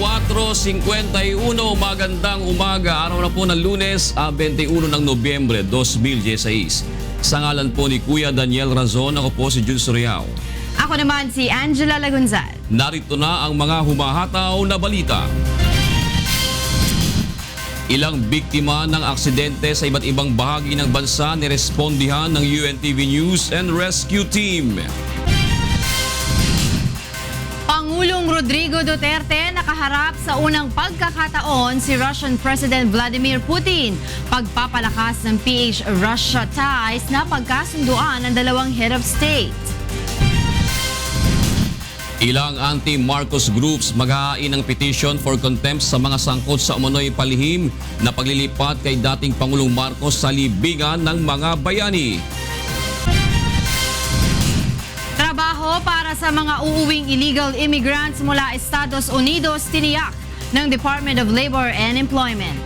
4:51, magandang umaga. Araw na po ng Lunes, 21 ng Nobyembre 2016. Sa ngalan po ni Kuya Daniel Razon, ako po si Jules Riao. Ako naman si Angela Lagunzal. Narito na ang mga humahataw na balita. Ilang biktima ng aksidente sa iba't ibang bahagi ng bansa nirespondihan ng UNTV News and Rescue Team. Pangulong Rodrigo Duterte nakaharap sa unang pagkakataon si Russian President Vladimir Putin. Pagpapalakas ng PH-Russia ties na pagkasunduan ng dalawang head of state. Ilang anti-Marcos groups maghahain ng petition for contempt sa mga sangkot sa umano'y palihim na paglilipat kay dating Pangulong Marcos sa libingan ng mga bayani. Trabaho para sa mga uuwing illegal immigrants mula Estados Unidos tiniyak ng Department of Labor and Employment.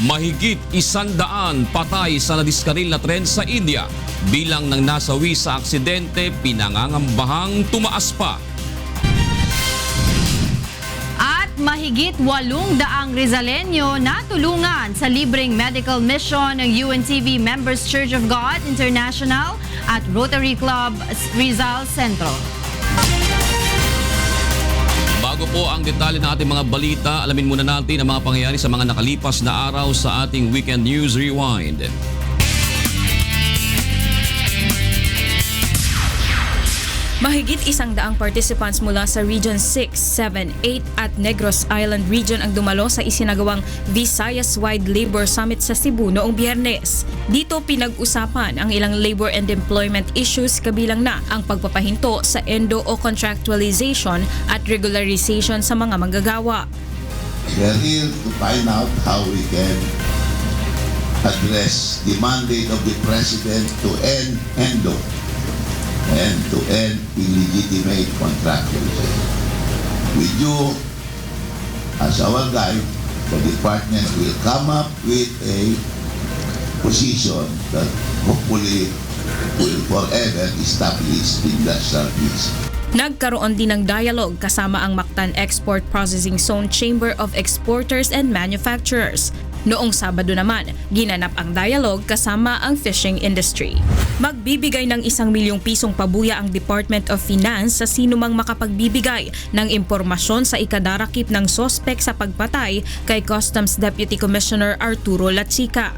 Mahigit 100 patay sa nadiskaril na tren sa India. Bilang ng nasawi sa aksidente, pinangangambahang tumaas pa. At mahigit 800 Rizaleño natulungan sa libreng medical mission ng UNTV Members Church of God International at Rotary Club Rizal Centro. Bago po ang detalye ng ating mga balita, alamin muna natin ang mga pangyayari sa mga nakalipas na araw sa ating Weekend News Rewind. Mahigit 100 participants mula sa Region 6, 7, 8 at Negros Island Region ang dumalo sa isinagawang Visayas-wide Labor Summit sa Cebu noong Biyernes. Dito pinag-usapan ang ilang labor and employment issues kabilang na ang pagpapahinto sa endo o contractualization at regularization sa mga manggagawa. We are here to find out how we can address the mandate of the President to end endo and to end illegitimate contractualization. With you as our guide, the department will come up with a position that hopefully will forever establish industrial peace. Nagkaroon din ng dialogue kasama ang Mactan Export Processing Zone Chamber of Exporters and Manufacturers. Noong Sabado naman, ginanap ang dialogue kasama ang fishing industry. Magbibigay ng 1 milyong pisong pabuya ang Department of Finance sa sinumang makapagbibigay ng impormasyon sa ikadarakip ng sospek sa pagpatay kay Customs Deputy Commissioner Arturo Lachica.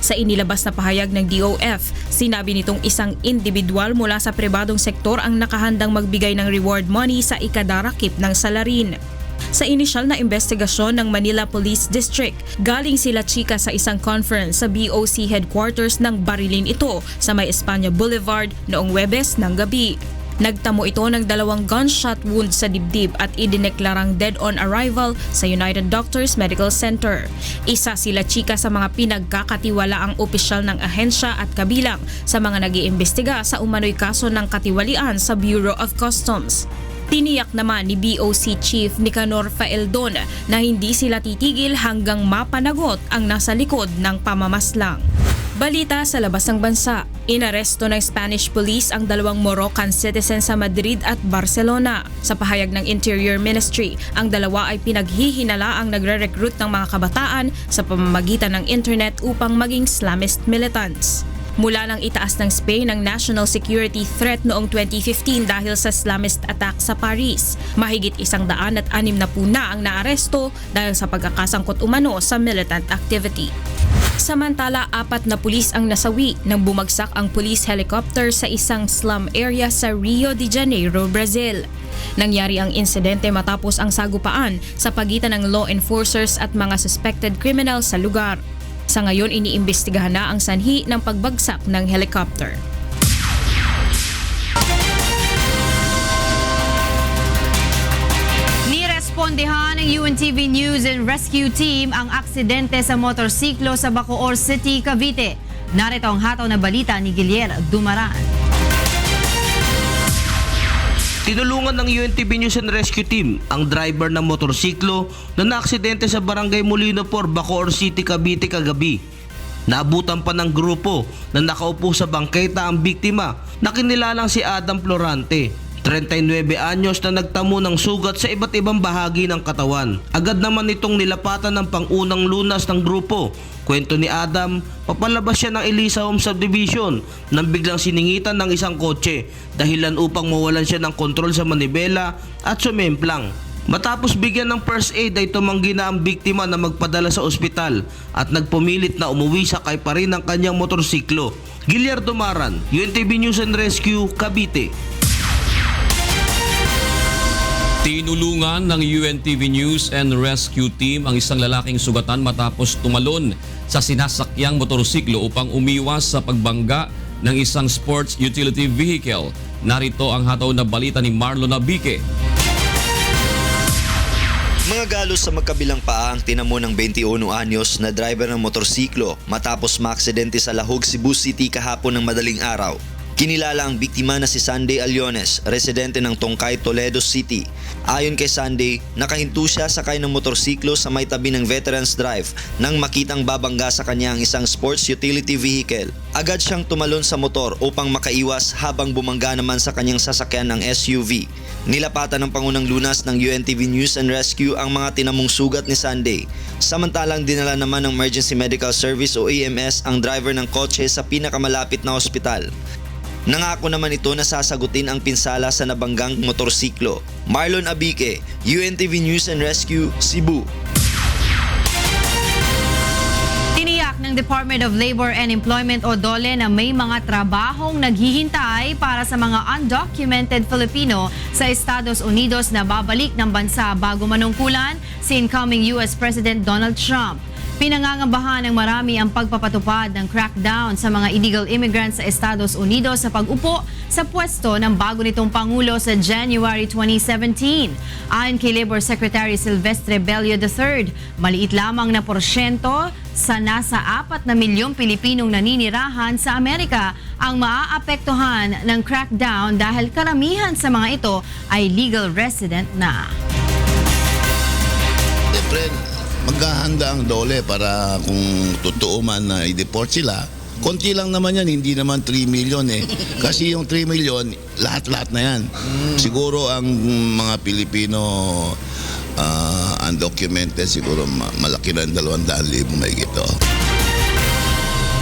Sa inilabas na pahayag ng DOF, sinabi nitong isang individual mula sa pribadong sektor ang nakahandang magbigay ng reward money sa ikadarakip ng salarin. Sa inisyal na investigasyon ng Manila Police District, galing sila Chica sa isang conference sa BOC headquarters ng barilin ito sa May Espanya Boulevard noong Huwebes ng gabi. Nagtamo ito ng 2 gunshot wounds sa dibdib at idineklarang dead on arrival sa United Doctors Medical Center. Isa sila Chica sa mga pinagkakatiwalaang opisyal ng ahensya at kabilang sa mga nag-iimbestiga sa umano'y kaso ng katiwalian sa Bureau of Customs. Tiniyak naman ni BOC Chief Nicanor Faeldon na hindi sila titigil hanggang mapanagot ang nasa likod ng pamamaslang. Balita sa labas ng bansa, inaresto ng Spanish police ang 2 Moroccan citizens sa Madrid at Barcelona. Sa pahayag ng Interior Ministry, ang dalawa ay pinaghihinalaang nagre-recruit ng mga kabataan sa pamamagitan ng internet upang maging Islamist militants. Mula nang itaas ng Spain ang national security threat noong 2015 dahil sa Islamist attack sa Paris. Mahigit 160 na ang naaresto dahil sa pagkakasangkot umano sa militant activity. Samantala, 4 na pulis ang nasawi nang bumagsak ang police helicopter sa isang slum area sa Rio de Janeiro, Brazil. Nangyari ang insidente matapos ang sagupaan sa pagitan ng law enforcers at mga suspected criminals sa lugar. Sa ngayon, iniimbestigahan na ang sanhi ng pagbagsak ng helicopter. Nirespondihan ng UNTV News and Rescue Team ang aksidente sa motorsiklo sa Bacoor City, Cavite. Narito ang hataw na balita ni Guillermo Dumaran. Tinulungan ng UNTV News and Rescue Team ang driver ng motorsiklo na naaksidente sa Barangay Molino 4, Bacoor City, Cavite kagabi. Naabutan pa ng grupo na nakaupo sa bangketa ang biktima na kinilalang si Adam Florante. 39 anyos na nagtamo ng sugat sa iba't ibang bahagi ng katawan. Agad naman itong nilapatan ng pangunang lunas ng grupo. Kwento ni Adam, papalabas siya ng Elisa Home Subdivision nang biglang siningitan ng isang kotse dahilan upang mawalan siya ng kontrol sa manibela at sumemplang. Matapos bigyan ng first aid ay tumanggi na ang biktima na magpadala sa ospital at nagpumilit na umuwi sakay pa rin ng kanyang motorsiklo. Guillermo Maran, UNTV News and Rescue, Cavite. Tinulungan ng UNTV News and Rescue Team ang isang lalaking sugatan matapos tumalon sa sinasakyang motorsiklo upang umiwas sa pagbangga ng isang sports utility vehicle. Narito ang hataw na balita ni Marlon Abique. Mga galos sa magkabilang paa ang tinamo ng 21 anyos na driver ng motorsiklo matapos maaksidente sa Lahog, Cebu City kahapon ng madaling araw. Kinilala ang biktima na si Sunday Aliones, residente ng Tongkay, Toledo City. Ayon kay Sunday, nakahinto siya sakay ng motorsiklo sa may tabi ng Veterans Drive nang makitang babangga sa kanya ang isang sports utility vehicle. Agad siyang tumalon sa motor upang makaiwas habang bumangga naman sa kanyang sasakyan ng SUV. Nilapatan ng pangunang lunas ng UNTV News and Rescue ang mga tinamong sugat ni Sunday. Samantalang dinala naman ng Emergency Medical Service o EMS ang driver ng kotse sa pinakamalapit na ospital. Nangako naman ito na sasagutin ang pinsala sa nabanggang motorsiklo. Marlon Abique, UNTV News and Rescue, Cebu. Tiniyak ng Department of Labor and Employment o DOLE na may mga trabahong naghihintay para sa mga undocumented Filipino sa Estados Unidos na babalik ng bansa bago manungkulan si incoming US President Donald Trump. Pinangangambahan ng marami ang pagpapatupad ng crackdown sa mga illegal immigrants sa Estados Unidos sa pag-upo sa pwesto ng bago nitong Pangulo sa January 2017. Ayon kay Labor Secretary Silvestre Bello III, maliit lamang na porsyento sa nasa 4 na milyong Pilipinong naninirahan sa Amerika ang maaapektuhan ng crackdown dahil karamihan sa mga ito ay legal resident na. Maghahanda ang DOLE para kung totoo man na i-deport sila. Konti lang naman yan, hindi naman 3 million eh. Kasi yung 3 million, lahat-lahat na yan. Siguro ang mga Pilipino undocumented, siguro malaki na 200,000 may gito.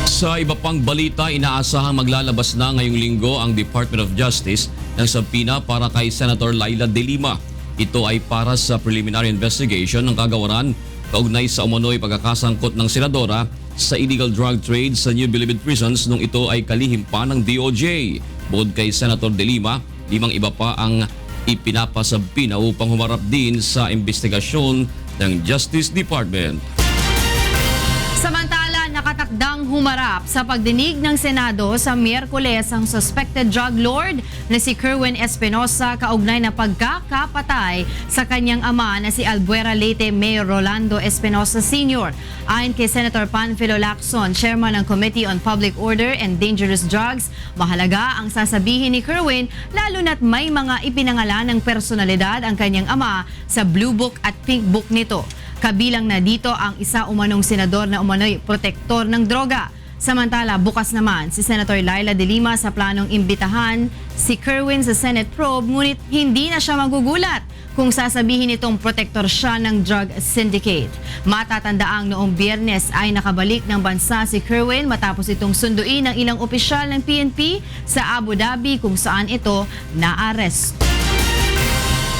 Sa iba pang balita, inaasahang maglalabas na ngayong linggo ang Department of Justice ng subpoena para kay Senator Laila De Lima. Ito ay para sa preliminary investigation ng kagawaran kaugnay sa umano'y pagkakasangkot ng senadora sa illegal drug trade sa New Bilibid prisons nung ito ay kalihim pa ng DOJ. Bukod kay Senator De Lima, 5 iba pa ang ipinapasabpina upang humarap din sa investigasyon ng Justice Department. Samantala, nakatakdang humarap sa pagdinig ng Senado sa Miyerkules ang suspected drug lord na si Kerwin Espinosa kaugnay na pagkakapatay sa kanyang ama na si Albuera Leyte Mayor Rolando Espinosa Sr. Ayon kay Senator Panfilo Lacson, chairman ng Committee on Public Order and Dangerous Drugs, mahalaga ang sasabihin ni Kerwin lalo na't may mga ipinangalan ng personalidad ang kanyang ama sa Blue Book at Pink Book nito. Kabilang na dito ang isa umanong senador na umano'y protektor ng droga. Samantala, bukas naman si Senator Laila De Lima sa planong imbitahan si Kerwin sa Senate probe, ngunit hindi na siya magugulat kung sasabihin nitong protektor siya ng drug syndicate. Matatandaang noong Biyernes ay nakabalik ng bansa si Kerwin matapos itong sunduin ng ilang opisyal ng PNP sa Abu Dhabi kung saan ito naaresto.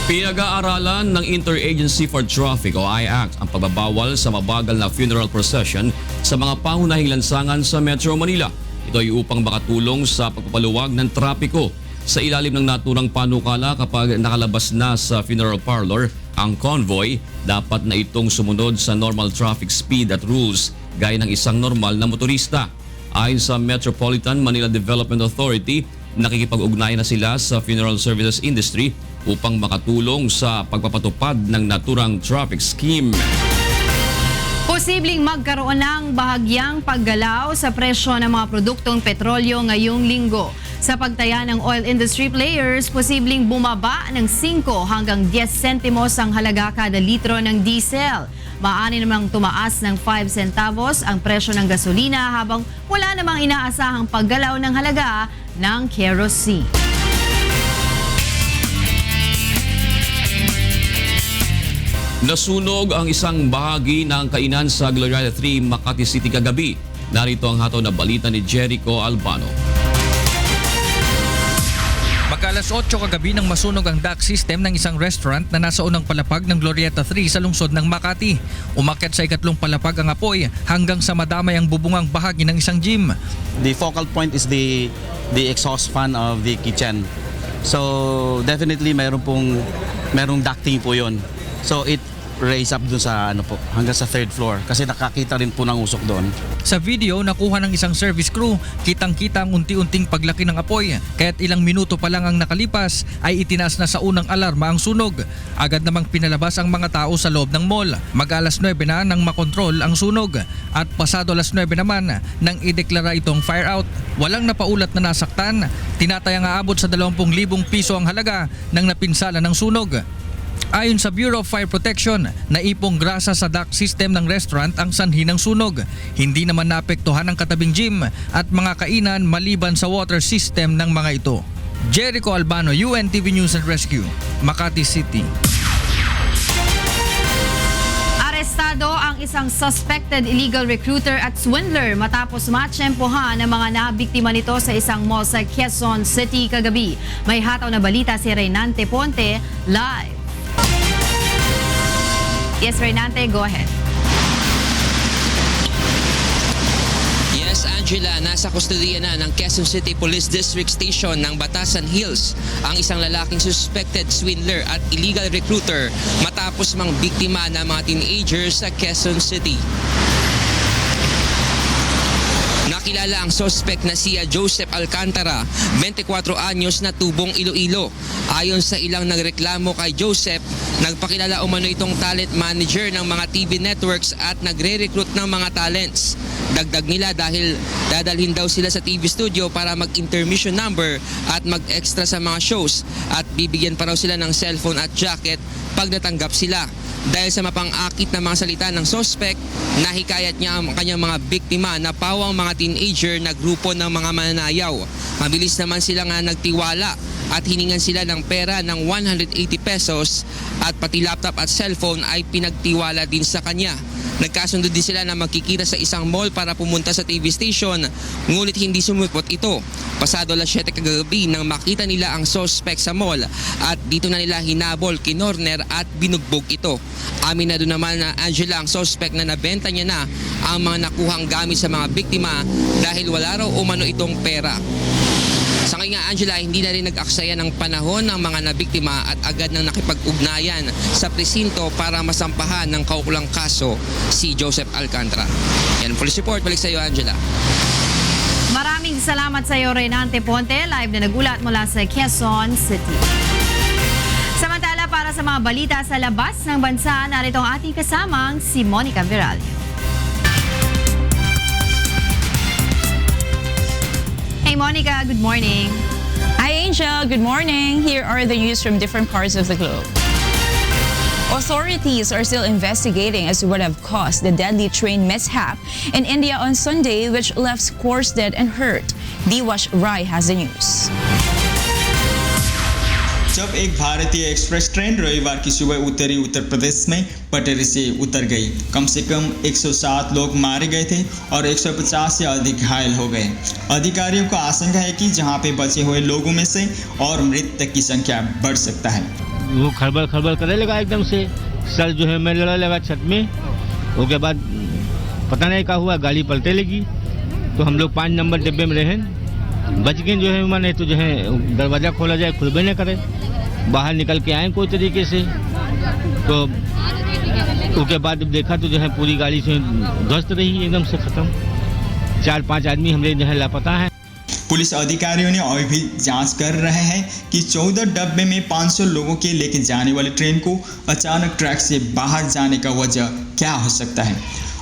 Pinag-aaralan ng Interagency for Traffic o IACT ang pagbabawal sa mabagal na funeral procession sa mga pangunahing lansangan sa Metro Manila. Ito ay upang makatulong sa pagpapaluwag ng trapiko. Sa ilalim ng naturang panukala, kapag nakalabas na sa funeral parlor ang convoy, dapat na itong sumunod sa normal traffic speed at rules gaya ng isang normal na motorista. Ayon sa Metropolitan Manila Development Authority, nakikipag-ugnayan na sila sa funeral services industry upang makatulong sa pagpapatupad ng naturang traffic scheme. Posibleng magkaroon ng bahagyang paggalaw sa presyo ng mga produktong petrolyo ngayong linggo. Sa pagtaya ng oil industry players, posibleng bumaba ng 5 hanggang 10 sentimos ang halaga kada litro ng diesel. Maaari namang tumaas ng 5 centavos ang presyo ng gasolina habang wala namang inaasahang paggalaw ng halaga ng kerosene. Nasunog ang isang bahagi ng kainan sa Glorieta 3, Makati City kagabi. Narito ang hataw na balita ni Jericho Albano. Mag-alas 8 kagabi nang masunog ang duct system ng isang restaurant na nasa unang palapag ng Glorieta 3 sa lungsod ng Makati. Umakyat sa ikatlong palapag ang apoy hanggang sa madamay ang bubungang bahagi ng isang gym. The focal point is the exhaust fan of the kitchen. So definitely merong ducting po 'yon. So it raise up dun sa hanggang sa third floor kasi nakakita rin po ng usok doon. Sa video nakuha ng isang service crew, kitang-kita ang unti-unting paglaki ng apoy. Kaya't ilang minuto pa lang ang nakalipas ay itinaas na sa unang alarma ang sunog. Agad namang pinalabas ang mga tao sa loob ng mall. Mag-alas 9 na nang makontrol ang sunog at pasado alas 9 naman nang ideklara itong fire out. Walang napaulat na nasaktan. Tinatayang aabot sa 20,000 piso ang halaga ng napinsala ng sunog. Ayon sa Bureau of Fire Protection, naipong grasa sa duct system ng restaurant ang sanhi ng sunog. Hindi naman naapektuhan ang katabing gym at mga kainan maliban sa water system ng mga ito. Jericho Albano, UNTV News and Rescue, Makati City. Arestado ang isang suspected illegal recruiter at swindler matapos matsyempohan ng mga nabiktima nito sa isang mall sa Quezon City kagabi. May hataw na balita si Reynante Ponte live. Yes, Reynante, go ahead. Yes, Angela, nasa kustodiya na ng Quezon City Police District Station ng Batasan Hills ang isang lalaking suspected swindler at illegal recruiter matapos mang biktima ng mga teenagers sa Quezon City. Nakilala ang suspect na si Joseph Alcantara, 24 anyos na tubong Iloilo. Ayon sa ilang nagreklamo kay Joseph, nagpakilala umano itong talent manager ng mga TV networks at nagre-recruit ng mga talents. Dagdag nila dahil dadalhin daw sila sa TV studio para mag-intermission number at mag-extra sa mga shows at bibigyan pa raw sila ng cellphone at jacket pag natanggap sila. Dahil sa mapang-akit na mga salita ng suspect, nahikayat niya ang kanyang mga biktima na pawang mga teenager na grupo ng mga mananayaw. Mabilis naman sila nga nagtiwala at hiningan sila ng pera ng 180 pesos at pati laptop at cellphone ay pinagtiwala din sa kanya. Nagkasundo din sila na magkikita sa isang mall para pumunta sa TV station, ngunit hindi sumipot ito. Pasado alas 7 kagabi nang makita nila ang suspect sa mall at dito na nila hinabol, kinorner at binugbog ito. Aminado naman na Angela ang suspect na nabenta niya na ang mga nakuhang gamit sa mga biktima dahil wala raw umano itong pera. Sa ngayon nga, Angela, hindi na rin nag-aksaya ng panahon ng mga nabiktima at agad nang nakipag-ugnayan sa presinto para masampahan ng kaukulang kaso si Joseph Alcantara. Yan, police report. Balik sa iyo, Angela. Maraming salamat sa iyo, Reynante Ponte, live na nagulat mula sa Quezon City. Samantala, para sa mga balita sa labas ng bansa, narito ang ating kasamang si Monica Viralio. Hey Monica, good morning. Hi Angel, good morning. Here are the news from different parts of the globe. Authorities are still investigating as to what have caused the deadly train mishap in India on Sunday, which left scores dead and hurt. Diwash Rai has the news. जब एक भारतीय express train रविवार की सुबह उत्तरी उत्तर प्रदेश में पटरी से उतर गई, कम से कम 107 लोग मारे गए थे और 150 से अधिक घायल हो गए। अधिकारियों को आशंका है कि जहां पे बचे हुए लोगों में से और मृतक की संख्या बढ़ सकता है। वो खड़बड़ करने लगा एकदम से, सर जो है मैं लड़ा लगा छत में, उसके बाद पता नहीं क्या हुआ, गाड़ी पलटे लगी तो हम लोग 5 नंबर डिब्बे में रहे, बच गए जो है मैंने तो जो है दरवाज़ा खोला जाए खुल भी नहीं करे, बाहर निकल के आए कोई तरीके से, तो उसके बाद देखा तो जो है पूरी गाड़ी से ध्वस्त रही एकदम से ख़त्म। 4-5 आदमी हमारे जो है लापता हैं। पुलिस अधिकारियों ने अभी भी जांच कर रहे हैं कि 14 डब्बे में 500 लोगों के लेके जाने वाली ट्रेन को अचानक ट्रैक से बाहर जाने का वजह क्या हो सकता है।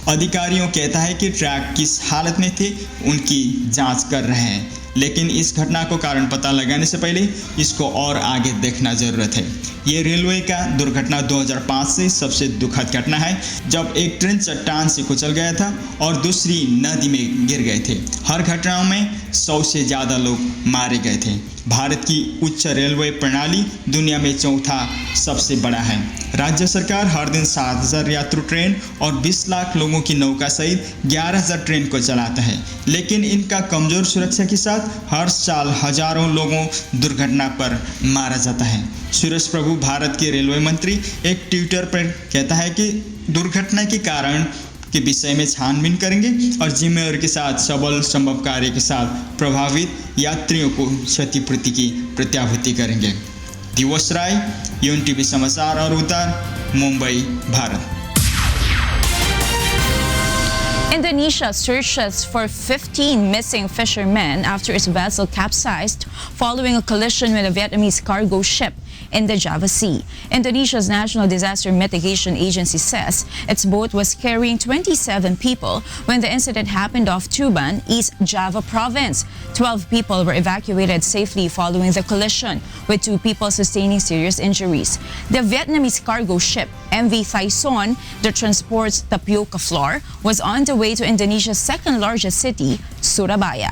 अधिकारियों कहता है कि ट्रैक किस हालत में थे उनकी जांच कर रहे हैं, लेकिन इस घटना को कारण पता लगाने से पहले इसको और आगे देखना जरूरत है। ये रेलवे का दुर्घटना 2005 से सबसे दुखद घटना है, जब एक ट्रेन चट्टान से कुचल गया था और दूसरी नदी में गिर गए थे। हर घटनाओं में 100 से ज़्यादा लोग मारे गए थे। भारत की उच्च रेलवे प्रणाली दुनिया में चौथा सबसे बड़ा है। राज्य सरकार हर दिन 7,000 यात्री ट्रेन और 20 लाख लोगों की नौका सहित 11,000 ट्रेन को चलाता है, लेकिन इनका कमज़ोर सुरक्षा के साथ हर साल हजारों लोगों दुर्घटना पर मारा जाता है। सुरेश प्रभु, भारत के रेलवे मंत्री, एक ट्विटर पर कहता है कि दुर्घटना के कारण के विषय में छानबीन करेंगे और जिम्मेदारी के साथ सबल संभव कार्य के साथ प्रभावित यात्रियों को क्षतिपूर्ति की प्रत्याभूति करेंगे। दिवस राय, यूएनटीवी समाचार और उतार, मुंबई, Bharat. Indonesia searches for 15 missing fishermen after its vessel capsized following a collision with a Vietnamese cargo ship in the Java Sea. Indonesia's National Disaster Mitigation Agency says its boat was carrying 27 people when the incident happened off Tuban, East Java province. 12 people were evacuated safely following the collision, with 2 people sustaining serious injuries. The Vietnamese cargo ship MV Thaison that transports tapioca flour was on the way to Indonesia's second largest city, Surabaya.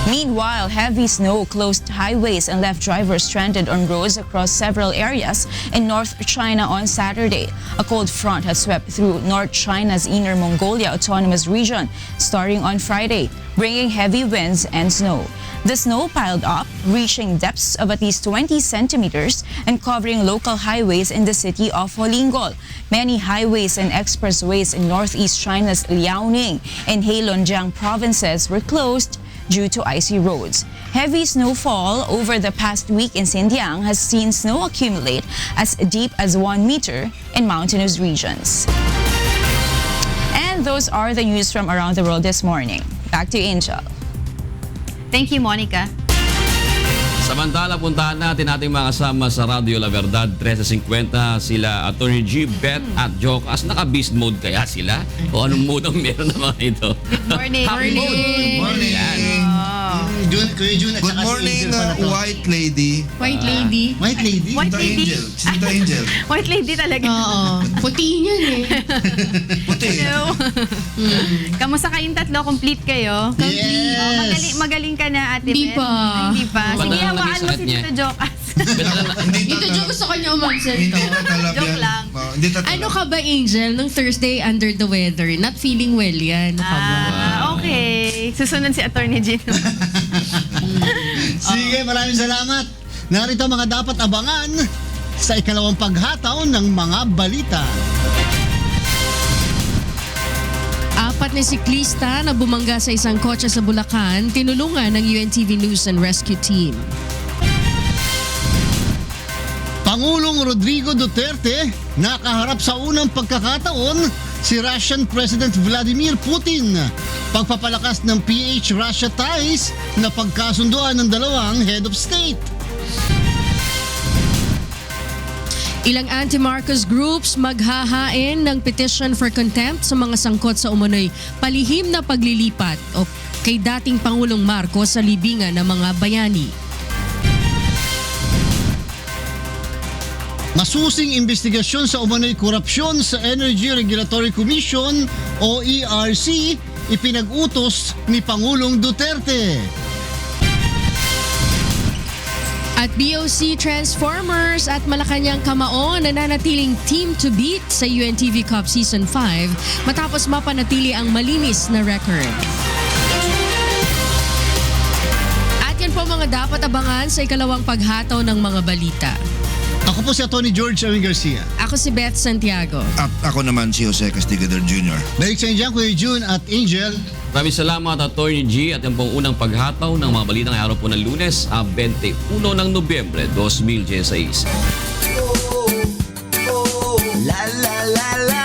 Meanwhile, heavy snow closed highways and left drivers stranded on roads across several areas in North China on Saturday. A cold front has swept through North China's Inner Mongolia Autonomous Region starting on Friday, bringing heavy winds and snow. The snow piled up, reaching depths of at least 20 centimeters and covering local highways in the city of Holingol. Many highways and expressways in northeast China's Liaoning and Heilongjiang provinces were closed due to icy roads. Heavy snowfall over the past week in Xinjiang has seen snow accumulate as deep as 1 meter in mountainous regions. And those are the news from around the world this morning. Back to Angel. Thank you, Monica. Samantala, puntahan natin ating mga kasama sa Radio La Verdad 1350, sila Attorney G, Beth at Jocas. Naka-beast mode kaya sila? O anong mode ang meron naman ito? Morning. Happy mode. Good morning. Good morning, White Lady. White Lady. White Lady? White Sita Lady. Angel. Sita Angel. White Lady talaga. Oo. Puti yan eh. Puti. Hello. Kamusta kayong tatlo? Complete kayo? Yes. Oh, magaling ka na, Ate Hindi Beth. pa. Hindi pa. Ano Sige, lang hawaan naging mo sakit si niya? Tito Jocas. Dito Joe gusto ko niya umabsent Hindi to. tatalab Joke yan. lang. Hindi tatalab. Ano ka ba, Angel? Nung Thursday under the weather, not feeling well yan. Ano ka ba? Okay. Susunod si Attorney Gino. Sige, maraming salamat. Narito mga dapat abangan sa ikalawang paghataw ng mga balita. 4 na siklista na bumangga sa isang kotse sa Bulacan, tinulungan ng UNTV News and Rescue Team. Pangulong Rodrigo Duterte nakaharap sa unang pagkakataon si Russian President Vladimir Putin. Pagpapalakas ng PH-Russia ties na pagkasunduan ng dalawang head of state. Ilang anti-Marcos groups maghahain ng petition for contempt sa mga sangkot sa umano'y palihim na paglilipat o kay dating Pangulong Marcos sa libingan ng mga bayani. Masusing investigasyon sa umano'y korupsyon sa Energy Regulatory Commission o ERC ipinag-utos ni Pangulong Duterte. At BOC Transformers at Malacanang Kamao nananatiling team to beat sa UNTV Cup Season 5 matapos mapanatili ang malinis na record. At yan po mga dapat abangan sa ikalawang paghataw ng mga balita. Ako po si Atty. George Erwin Garcia. Ako si Beth Santiago. At ako naman si Jose Castigador Jr. Balik sa inyo, Kuya June at Angel. Maraming salamat, Attorney G, at yung pong unang paghataw ng mga balita ng araw po ng Lunes, 21 ng Nobyembre 2016. La la la la.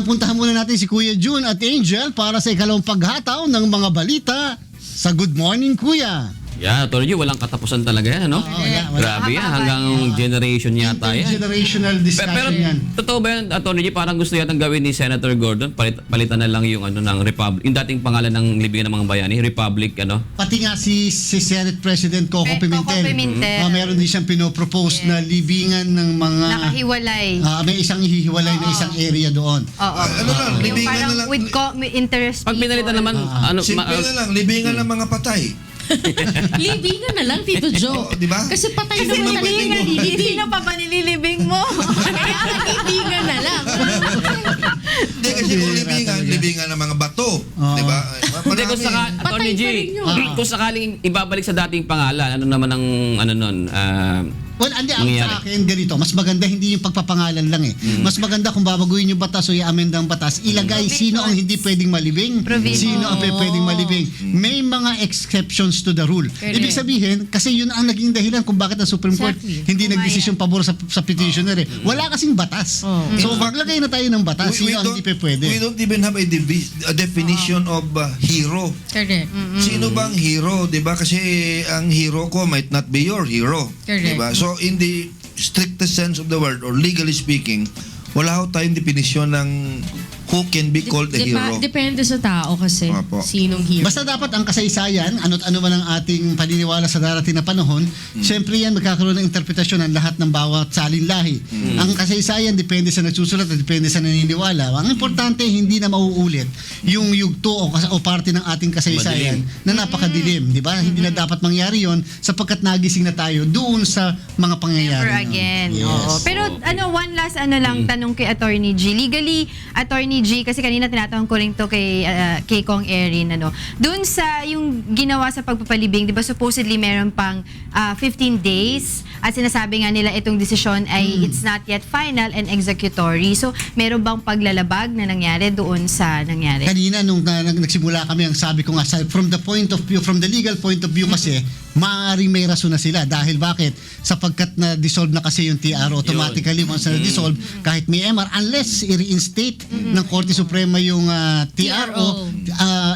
Puntahan muna natin si Kuya June at Angel para sa ikalawang paghataw ng mga balita sa Good Morning Kuya. Yeah, Atty. walang katapusan talaga yan, ano? wala. Grabe yan, hanggang generation yata yan. Intergenerational discussion Pero yan. totoo ba yan, Atty. Parang gusto yatang gawin ni Senator Gordon, palitan na lang yung ano ng Republic, yung dating pangalan ng Libingan ng mga Bayani, Republic, ano? Pati nga si Senate President Coco Pimentel. Pimentel. Meron din siyang pinopropose na libingan ng mga... Nakahiwalay. may isang hihiwalay na isang area doon. Oo. Ano lang, Yung libingan parang na lang. with interest Pag pinalitan naman, ano, Simple na lang, libingan ng mga patay. Libingan na lang, Tito Joe. Di ba? Kasi patay Hindi naman naman talaga. pwede. Sino pa ba nililibing mo? Kaya libingan na lang. Hindi kasi kung libingan ng mga bato. Di ba? Hindi, kung Atty. G, kung sakaling ibabalik sa dating pangalan, ano naman ang, ano nun, Well, ang sa mangyayari? akin ganito, mas maganda hindi yung pagpapangalan lang eh. Mas maganda kung babaguhin yung batas o i-amend ang batas, ilagay sino ang hindi pwedeng malibing, sino ang pwedeng malibing. May mga exceptions to the rule. Ibig sabihin, kasi yun ang naging dahilan kung bakit ang Supreme Court hindi nagdesisyon pabor sa petitioner eh. Wala kasing batas. So maglagay na tayo ng batas, sino ang hindi pwede. We don't even have a definition of hero. Correct. Sino bang hero? Diba? Kasi ang hero ko might not be your hero. Correct. Diba? So in the strictest sense of the word, or legally speaking, wala ho tayong definisyon ng who can be called a hero. Depende sa tao kasi Opo. sinong hero. Basta dapat ang kasaysayan, ano't ano man ang ating paniniwala sa darating na panahon, syempre yan magkakaroon ng interpretasyon ng lahat ng bawat salinlahi. Ang kasaysayan depende sa nagsusulat at depende sa naniniwala. Ang importante, hindi na mauulit yung yugto o parte ng ating kasaysayan na napakadilim. Di ba? Hindi na dapat mangyari yon sapagkat nagising na tayo doon sa mga pangyayari. Never again. Yes. Oo. Pero one last lang tanong kay Attorney G. Legally, Attorney G, kasi kanina tinatanong ko rin to kay Kong Erin, doon sa yung ginawa sa pagpapalibing, di ba supposedly meron pang 15 days at sinasabi nga nila itong desisyon ay it's not yet final and executory. So, meron bang paglalabag na nangyari doon sa nangyari? Kanina nung nagsimula kami, ang sabi ko nga, from the legal point of view kasi, maaaring may rason na sila. Dahil bakit? Sapagkat na-dissolve na kasi yung TR automatically once na-dissolve, kahit may MR, unless i-reinstate ng Korte Suprema yung TRO,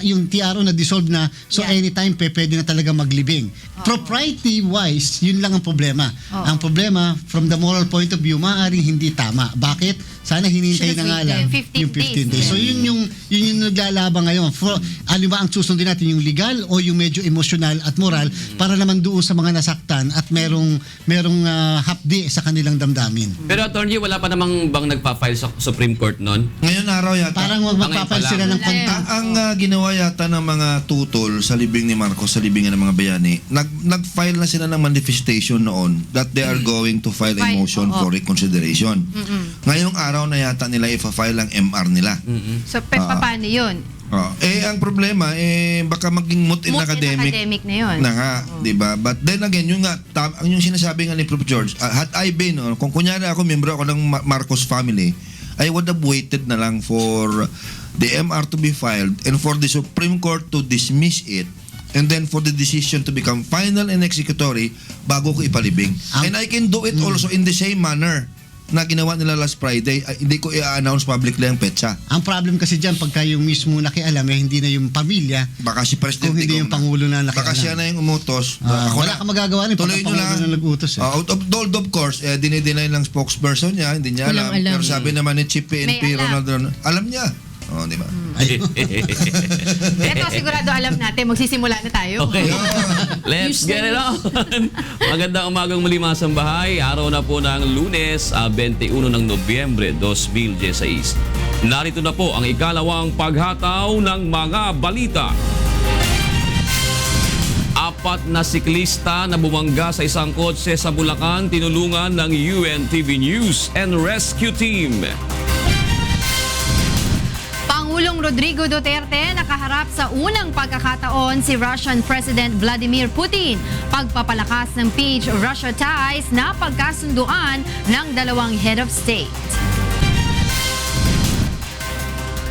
yung TRO na-dissolve na, so anytime pwede na talaga maglibing. Propriety-wise, yun lang ang problema. Ang problema, from the moral point of view, maaaring hindi tama. Bakit? Sana hinintay na nga lang yung 15 days. So yun yung naglalaba ngayon. Ano ba ang susundin natin, yung legal o yung medyo emotional at moral para naman doon sa mga nasaktan at merong hapdi sa kanilang damdamin. Pero Atty. wala pa namang bang nagpa-file sa Supreme Court noon? Ngayon araw yata. Parang magpapile sila ng contact. Ang ginawa yata ng mga tutol sa libing ni Marcos, sa libingan ng mga bayani, nag-file na sila ng manifestation noon that they are going to file a motion for reconsideration. Ngayong araw na yata nila ifa-file ang MR nila. So, paano yun? Ang problema, baka maging moot in academic. Academic na yun. Na nga, di ba? But then again, yung sinasabi nga ni Prof. George, had I been, kung kunyari ako, membro ako ng Marcos family, I would have waited na lang for the MR to be filed and for the Supreme Court to dismiss it and then for the decision to become final and executory bago ko ipalibing. And I can do it also in the same manner na ginawa nila last Friday. Hindi ko i-announce publicly ang petsa. Ang problem kasi dyan, pagka yung mismo nakialam, hindi na yung pamilya. Baka si President kung hindi yung Pangulo na nakialam. Baka siya na yung umutos. Wala ka magagawa rin pagka Pangulo na nag-utos. Out of course, dinideny lang spokesperson niya, hindi niya alam. Pero sabi naman ni Chief PNP Ronald, alam niya. Di ba? Ito, sigurado alam natin. Magsisimula na tayo. Okay. Let's get it on. Magandang umagang muli mga sambahay. Araw na po ng Lunes, 21 ng Nobyembre 2016. Narito na po ang ikalawang paghataw ng mga balita. 4 na siklista na bumangga sa isang kotse sa Bulacan tinulungan ng UNTV News and Rescue Team. Pangulong Rodrigo Duterte nakaharap sa unang pagkakataon si Russian President Vladimir Putin. Pagpapalakas ng PH Russia ties na pagkasunduan ng dalawang head of state.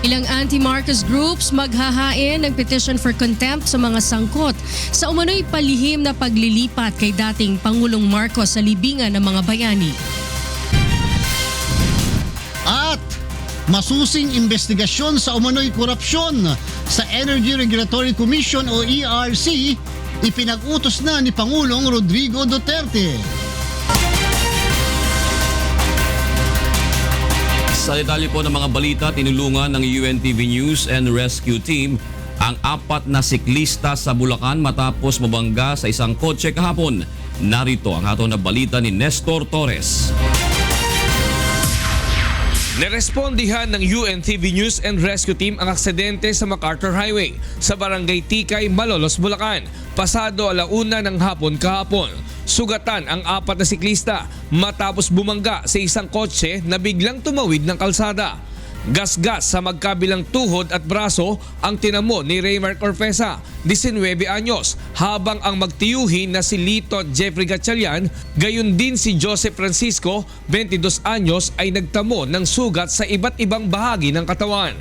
Ilang anti-Marcos groups maghahain ng petition for contempt sa mga sangkot sa umano'y palihim na paglilipat kay dating Pangulong Marcos sa libingan ng mga bayani. At masusing investigasyon sa umano'y korupsyon sa Energy Regulatory Commission o ERC ipinag-utos na ni Pangulong Rodrigo Duterte. Sa detalye po ng mga balita, tinulungan ng UNTV News and Rescue Team ang 4 na siklista sa Bulacan matapos mabangga sa isang kotse kahapon. Narito ang ato na balita ni Nestor Torres. Nerespondihan ng UNTV News and Rescue Team ang aksidente sa MacArthur Highway sa Barangay Tikay, Malolos, Bulacan, pasado 1:00 ng hapon kahapon. Sugatan ang 4 na siklista matapos bumangga sa isang kotse na biglang tumawid ng kalsada. Gasgas sa magkabilang tuhod at braso ang tinamo ni Raymar Corpesa, 19 anyos, habang ang magtiyuhin na si Lito Jeffrey Gatchalian, gayon din si Joseph Francisco, 22 anyos, ay nagtamo ng sugat sa iba't ibang bahagi ng katawan.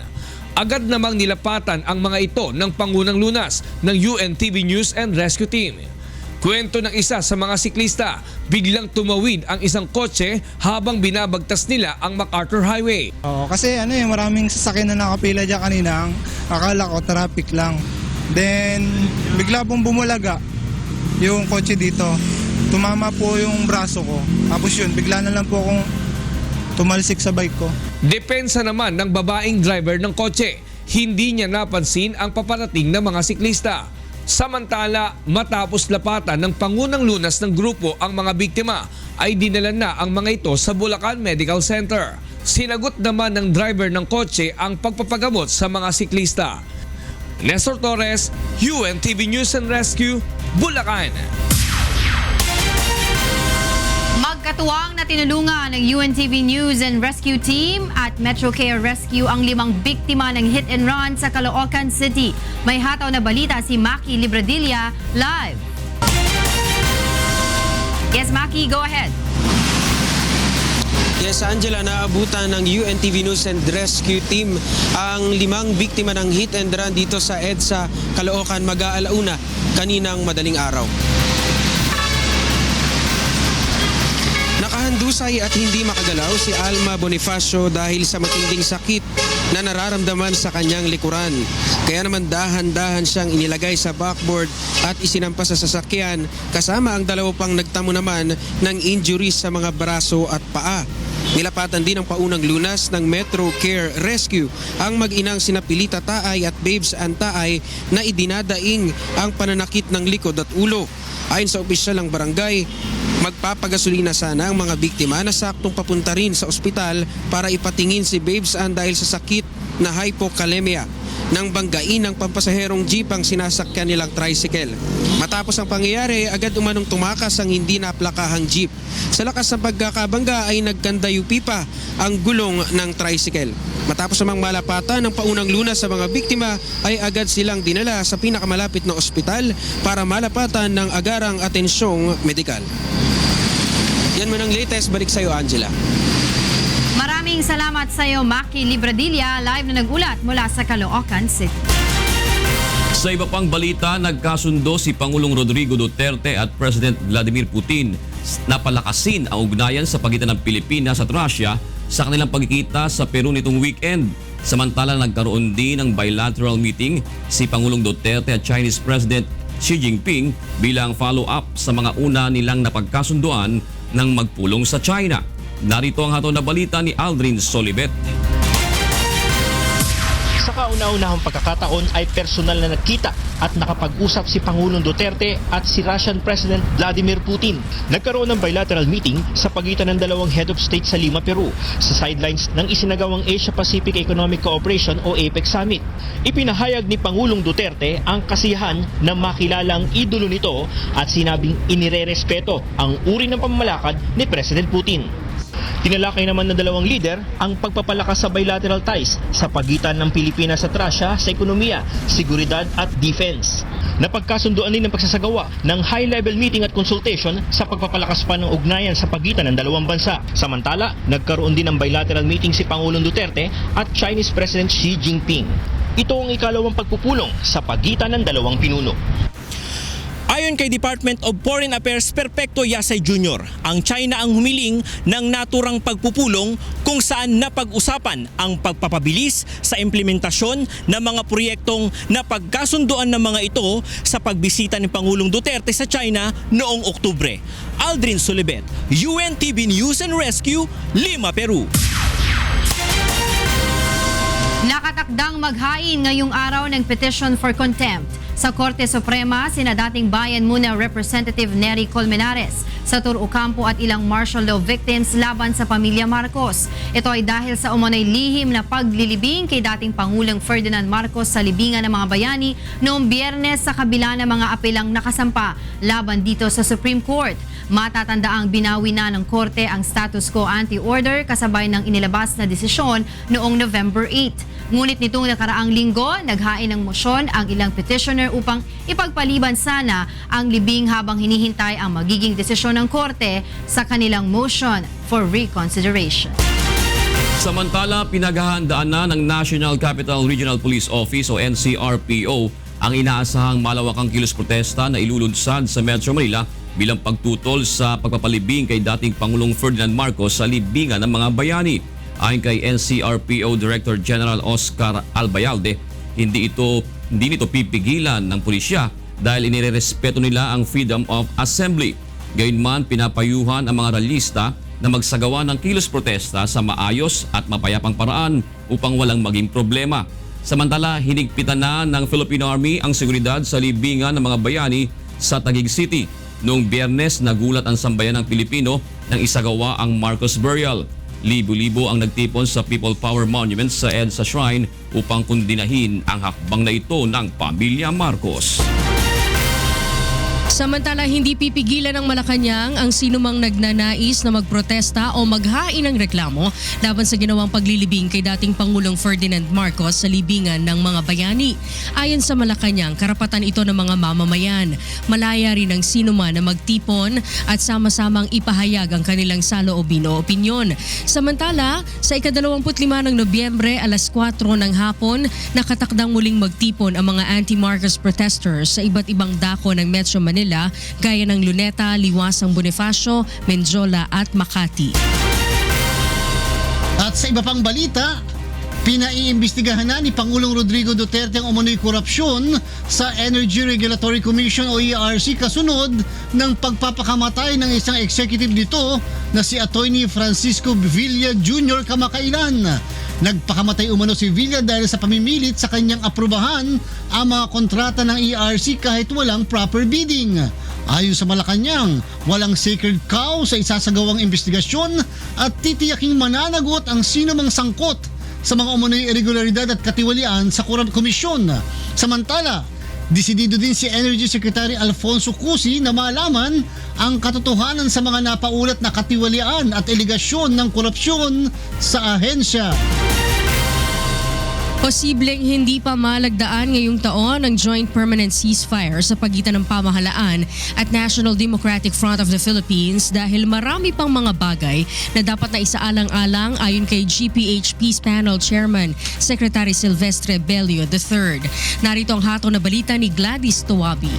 Agad namang nilapatan ang mga ito ng pangunang lunas ng UNTV News and Rescue Team. Kwento ng isa sa mga siklista, biglang tumawid ang isang kotse habang binabagtas nila ang MacArthur Highway. Kasi maraming sasakyan na nakapila dyan kanina. Akala ko traffic lang. Then bigla pong bumulaga yung kotse dito. Tumama po yung braso ko. Tapos yun, bigla na lang po akong tumalsik sa bike ko. Depensa naman ng babaeng driver ng kotse, hindi niya napansin ang paparating na mga siklista. Samantala, matapos lapatan ng pangunang lunas ng grupo ang mga biktima, ay dinala na ang mga ito sa Bulacan Medical Center. Sinagot naman ng driver ng kotse ang pagpapagamot sa mga siklista. Nestor Torres, UNTV News and Rescue, Bulacan. Magkatuwang na tinulungan ng UNTV News and Rescue Team at Metro Care Rescue ang 5 biktima ng hit and run sa Caloocan City. May hataw na balita si Maki Libradilla live. Yes, Maki, go ahead. Yes, Angela, naabutan ng UNTV News and Rescue Team ang 5 biktima ng hit and run dito sa EDSA, Caloocan, mag-aalauna kaninang madaling araw. Nakahandusay at hindi makagalaw si Alma Bonifacio dahil sa matinding sakit na nararamdaman sa kanyang likuran. Kaya naman dahan-dahan siyang inilagay sa backboard at isinampas sa sasakyan kasama ang 2 pang nagtamo naman ng injuries sa mga braso at paa. Nilapatan din ang paunang lunas ng Metro Care Rescue ang mag-inang sina Pilita Taay at Babes Antaay na idinadaing ang pananakit ng likod at ulo. Ayon sa opisyal ng barangay, magpapagasolina sana ang mga biktima na saktong papunta rin sa ospital para ipatingin si Babes Ann dahil sa sakit na hypokalemia. Nang banggain ng pampasaherong jeep ang sinasakyan nilang tricycle. Matapos ang pangyayari, agad umanong tumakas ang hindi naplakahang jeep. Sa lakas ng pagkakabangga ay nagkandayupi pa ang gulong ng tricycle. Matapos namang malapatan ng paunang lunas sa mga biktima ay agad silang dinala sa pinakamalapit na ospital para malapatan ng agarang atensyong medikal. Yan man ang latest. Balik sa iyo, Angela. Maraming salamat sa iyo, Maki Libradilla, live na nagulat mula sa Caloocan City. Sa iba pang balita, nagkasundo si Pangulong Rodrigo Duterte at President Vladimir Putin na palakasin ang ugnayan sa pagitan ng Pilipinas at Russia sa kanilang pagkikita sa Peru nitong weekend. Samantala, nagkaroon din ng bilateral meeting si Pangulong Duterte at Chinese President Xi Jinping bilang follow-up sa mga una nilang napagkasunduan ng magpulong sa China. Narito ang hatol na balita ni Aldrin Solibet. Sa kauna-unahang pagkakataon ay personal na nagkita at nakapag-usap si Pangulong Duterte at si Russian President Vladimir Putin. Nagkaroon ng bilateral meeting sa pagitan ng 2 head of state sa Lima, Peru sa sidelines ng isinagawang Asia-Pacific Economic Cooperation o APEC Summit. Ipinahayag ni Pangulong Duterte ang kasiyahan na makilalang idolo nito at sinabing inirerespeto ang uri ng pamamalakad ni President Putin. Tinalakay naman ng 2 leader ang pagpapalakas sa bilateral ties sa pagitan ng Pilipinas at Russia sa ekonomiya, seguridad at defense. Napagkasunduan din ng pagsasagawa ng high-level meeting at consultation sa pagpapalakas pa ng ugnayan sa pagitan ng 2 bansa. Samantala, nagkaroon din ng bilateral meeting si Pangulong Duterte at Chinese President Xi Jinping. Ito ang ikalawang pagpupulong sa pagitan ng 2 pinuno. Ayon kay Department of Foreign Affairs Perpecto Yasay Jr., ang China ang humiling ng naturang pagpupulong kung saan napag-usapan ang pagpapabilis sa implementasyon ng mga proyektong napagkasunduan ng mga ito sa pagbisita ni Pangulong Duterte sa China noong Oktubre. Aldrin Solibet, UNTV News and Rescue, Lima, Peru. Nakatakdang maghain ngayong araw ng petition for contempt sa Korte Suprema sina dating Bayan Muna Representative Nery Colmenares, Satur Ocampo at ilang martial law victims laban sa pamilya Marcos. Ito ay dahil sa umano'y lihim na paglilibing kay dating Pangulong Ferdinand Marcos sa libingan ng mga bayani noong Biyernes sa kabila ng mga apelang nakasampa laban dito sa Supreme Court. Matatandaang binawi na ng Korte ang status quo ante-order kasabay ng inilabas na desisyon noong November 8. Ngunit nitong nakaraang linggo, naghain ng mosyon ang ilang petitioner upang ipagpaliban sana ang libing habang hinihintay ang magiging desisyon ng Korte sa kanilang motion for reconsideration. Samantala, pinaghahandaan na ng National Capital Regional Police Office o NCRPO ang inaasahang malawakang kilos protesta na ilulunsad sa Metro Manila bilang pagtutol sa pagpapalibing kay dating Pangulong Ferdinand Marcos sa libingan ng mga bayani. Ayon kay NCRPO Director General Oscar Albayalde, hindi nito pipigilan ng pulisya dahil inirerespeto nila ang freedom of assembly. Gayunman, pinapayuhan ang mga ralista na magsagawa ng kilos protesta sa maayos at mapayapang paraan upang walang maging problema. Samantala, hinigpitan na ng Philippine Army ang seguridad sa libingan ng mga bayani sa Taguig City. Noong Biyernes, nagulat ang sambayan ng Pilipino nang isagawa ang Marcos Burial. Libo-libo ang nagtipon sa People Power Monument sa EDSA Shrine upang kundinahin ang hakbang na ito ng pamilya Marcos. Samantala, hindi pipigilan ng Malacanang ang sinumang nagnanais na magprotesta o maghain ng reklamo laban sa ginawang paglilibing kay dating Pangulong Ferdinand Marcos sa libingan ng mga bayani. Ayon sa Malacanang, karapatan ito ng mga mamamayan. Malaya rin ang sinuman na magtipon at sama-samang ipahayag ang kanilang saloobin o opinyon. Samantala, sa ika-25 ng Nobyembre, alas 4 ng hapon, nakatakdang muling magtipon ang mga anti-Marcos protesters sa iba't ibang dako ng Metro Manila gaya ng Luneta, Liwasang Bonifacio, Menjola at Makati. At sa iba pang balita, pinaiimbestigahan na ni Pangulong Rodrigo Duterte ang umano'y korupsyon sa Energy Regulatory Commission o ERC kasunod ng pagpapakamatay ng isang executive nito na si Atty. Francisco Villa Jr. kamakailan. Nagpakamatay umano si Villa dahil sa pamimilit sa kanyang aprubahan ang mga kontrata ng ERC kahit walang proper bidding. Ayon sa Malacanang, walang sacred cow sa isasagawang investigasyon at titiyaking mananagot ang sino mang sangkot sa mga umano'y irregularidad at katiwalian sa komisyon. Samantala, desidido din si Energy Secretary Alfonso Cusi na malaman ang katotohanan sa mga napaulat na katiwalian at aligasyon ng korupsyon sa ahensya. Posibleng hindi pa malagdaan ngayong taon ang joint permanent ceasefire sa pagitan ng pamahalaan at National Democratic Front of the Philippines dahil marami pang mga bagay na dapat na isaalang-alang ayon kay GPH Peace Panel Chairman Secretary Silvestre Bello III. Narito ang hatol na balita ni Gladys Tawabi.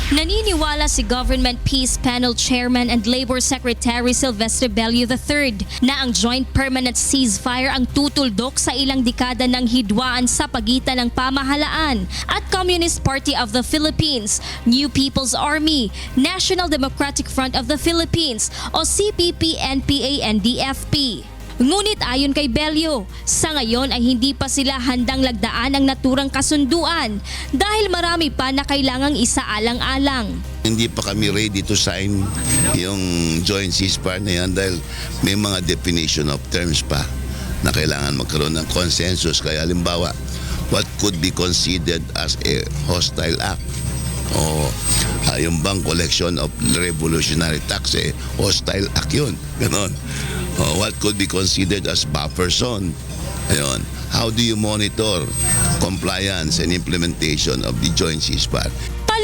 Naniniwala si Government Peace Panel Chairman and Labor Secretary Silvestre Bello III na ang Joint Permanent Ceasefire ang tutuldok sa ilang dekada ng hidwaan sa pagitan ng pamahalaan at Communist Party of the Philippines, New People's Army, National Democratic Front of the Philippines o CPP-NPA-NDFP. Ngunit ayon kay Bello, sa ngayon ay hindi pa sila handang lagdaan ang naturang kasunduan dahil marami pa na kailangang isaalang-alang. Hindi pa kami ready to sign yung joint ceasefire na yan dahil may mga definition of terms pa na kailangan magkaroon ng consensus. Kaya halimbawa, what could be considered as a hostile act? O yung bang collection of revolutionary tax, hostile act yun. Ganon. What could be considered as buffer zone? Ayun. How do you monitor compliance and implementation of the joint ceasefire?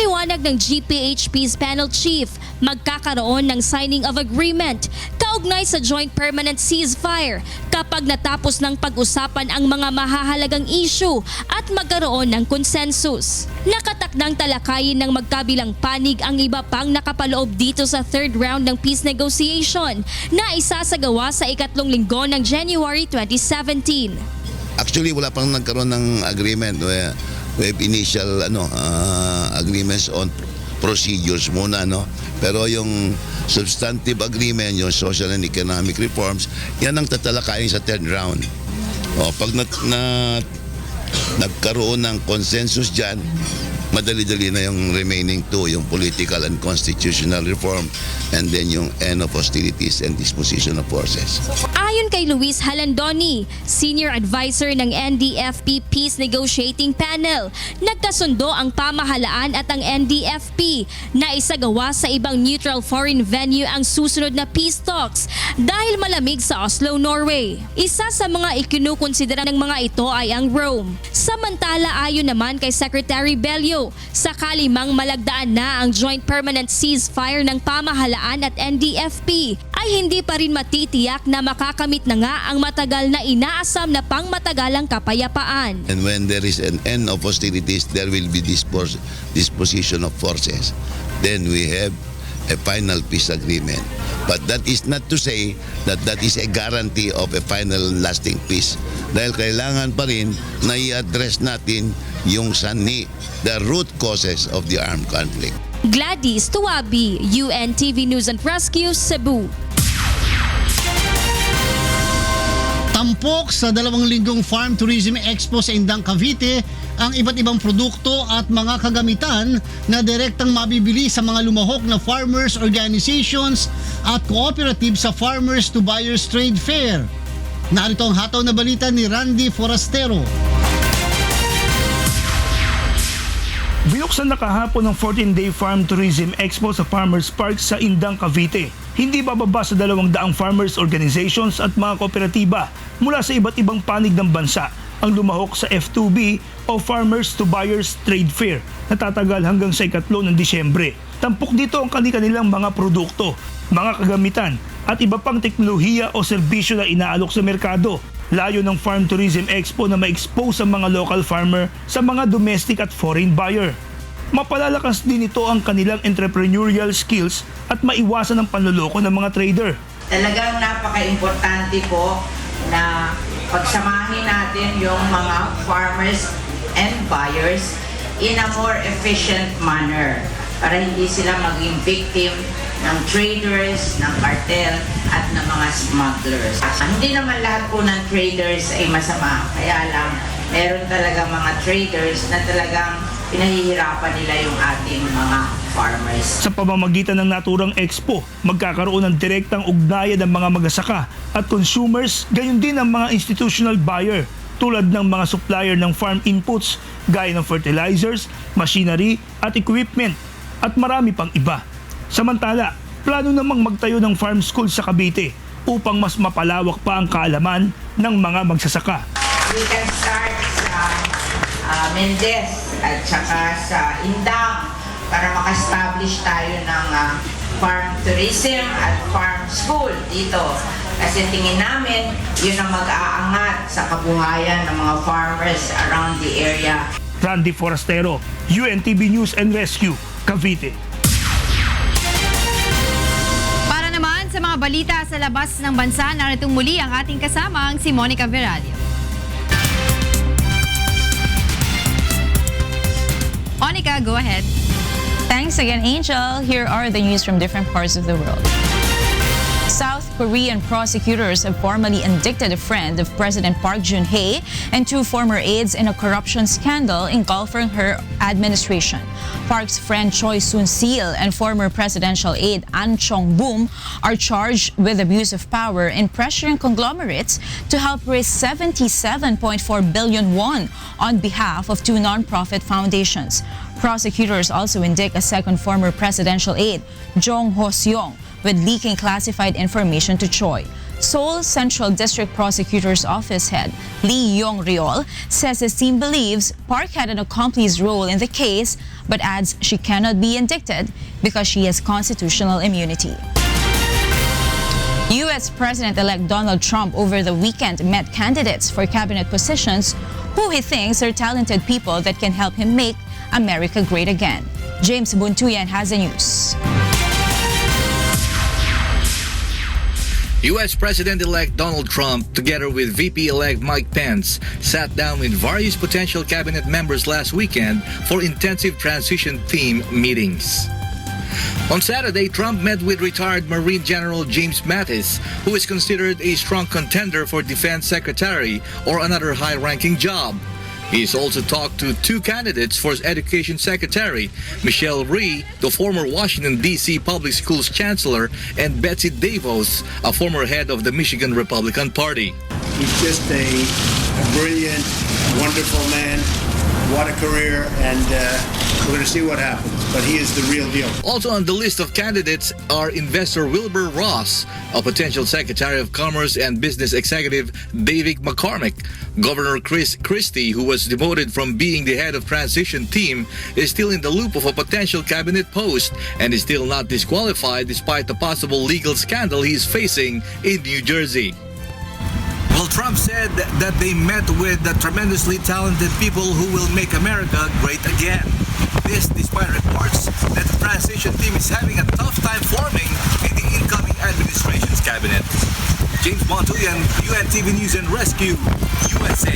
Paliwanag ng GPH Peace Panel Chief, magkakaroon ng signing of agreement kaugnay sa joint permanent ceasefire kapag natapos ng pag-usapan ang mga mahahalagang issue at magkaroon ng consensus. Nakatakdang talakayin ng magkabilang panig ang iba pang nakapaloob dito sa third round ng peace negotiation na isasagawa sa ikatlong linggo ng January 2017. Actually, wala pang nagkaroon ng agreement. We have initial agreements on procedures muna, no? Pero yung substantive agreement, yung social and economic reforms, yan ang tatalakayin sa third round. Pag nagkaroon ng consensus dyan, madali-dali na yung remaining two, yung political and constitutional reform, and then yung end of hostilities and disposition of forces. Ayon kay Luis Halandoni, Senior Advisor ng NDFP Peace Negotiating Panel, nagkasundo ang pamahalaan at ang NDFP na isagawa sa ibang neutral foreign venue ang susunod na peace talks dahil malamig sa Oslo, Norway. Isa sa mga ikinukonsidera ng mga ito ay ang Rome. Samantala, ayon naman kay Secretary Bello, sakali mang malagdaan na ang joint permanent ceasefire ng pamahalaan at NDFP, ay hindi pa rin matitiyak na makakamit na nga ang matagal na inaasam na pangmatagalang kapayapaan. And when there is an end of hostilities, there will be disposition of forces. Then we have a final peace agreement. But that is not to say that that is a guarantee of a final lasting peace. Dahil kailangan pa rin na i-address natin yung sanhi, the root causes of the armed conflict. Gladys Tuwabi, UNTV News and Rescue, Cebu. Tampok sa 2 linggong Farm Tourism Expo sa Indang, Cavite ang iba't ibang produkto at mga kagamitan na direktang mabibili sa mga lumahok na farmers organizations at cooperatives sa Farmers to Buyers Trade Fair. Narito ang hataw na balita ni Randy Forastero. Binuksan na kahapon ng 14-day Farm Tourism Expo sa Farmers Park sa Indang, Cavite. Hindi bababa sa 200 farmers organizations at mga kooperatiba mula sa iba't ibang panig ng bansa ang lumahok sa F2B o Farmers to Buyers Trade Fair na tatagal hanggang sa 3 ng Disyembre. Tampok dito ang kanilang mga produkto, mga kagamitan at iba pang teknolohiya o serbisyo na inaalok sa merkado. Layo ng Farm Tourism Expo na ma-expose ang mga local farmer sa mga domestic at foreign buyer. Mapalalakas din ito ang kanilang entrepreneurial skills at maiwasan ang panloloko ng mga trader. Talagang napaka-importante po na pagsamahin natin yung mga farmers and buyers in a more efficient manner para hindi sila maging victim ng traders, ng cartel at ng mga smugglers. Hindi naman lahat po ng traders ay masama, kaya lang meron talaga mga traders na talagang pinahihirapan nila yung ating mga farmers. Sa pamamagitan ng naturang expo, magkakaroon ng direktang ugnayan ng mga magsasaka at consumers, gayon din ang mga institutional buyer tulad ng mga supplier ng farm inputs gaya ng fertilizers, machinery at equipment at marami pang iba. Samantala, plano namang magtayo ng farm school sa Cavite upang mas mapalawak pa ang kaalaman ng mga magsasaka. We can start sa Mendez at saka sa Indang para maka-establish tayo ng farm tourism at farm school dito. Kasi tingin namin, yun ang mag-aangat sa kabuhayan ng mga farmers around the area. Randy Forastero, UNTV News and Rescue, Cavite. Para naman sa mga balita sa labas ng bansa, naritong muli ang ating kasamang si Monica Veradio. Monica, go ahead. Thanks again, Angel. Here are the news from different parts of the world. South Korean prosecutors have formally indicted a friend of President Park Geun-hye and 2 former aides in a corruption scandal engulfing her administration. Park's friend Choi Soon-sil and former presidential aide An Chong-boom are charged with abuse of power in pressuring conglomerates to help raise 77.4 billion won on behalf of 2 non-profit foundations. Prosecutors also indict a second former presidential aide, Jong Ho-seong, with leaking classified information to Choi. Seoul Central District Prosecutor's Office head Lee Yong-ryol says his team believes Park had an accomplice role in the case, but adds she cannot be indicted because she has constitutional immunity. U.S. President-elect Donald Trump over the weekend met candidates for cabinet positions who he thinks are talented people that can help him make America great again. James Buntuyan has the news. U.S. President-elect Donald Trump, together with VP-elect Mike Pence, sat down with various potential cabinet members last weekend for intensive transition team meetings. On Saturday, Trump met with retired Marine General James Mattis, who is considered a strong contender for Defense Secretary or another high-ranking job. He's also talked to two candidates for Education Secretary, Michelle Rhee, the former Washington, D.C. Public Schools Chancellor, and Betsy DeVos, a former head of the Michigan Republican Party. He's just a brilliant, wonderful man. What a career, and we're going to see what happens. But he is the real deal. Also on the list of candidates are investor Wilbur Ross, a potential Secretary of Commerce, and business executive David McCormick. Governor Chris Christie, who was demoted from being the head of transition team, is still in the loop of a potential cabinet post and is still not disqualified despite the possible legal scandal he's facing in New Jersey. Well, Trump said that they met with the tremendously talented people who will make America great again. This despite reports that the transition team is having a tough time forming in the incoming administration's cabinet. James Montuyan, UNTV News and Rescue, USA.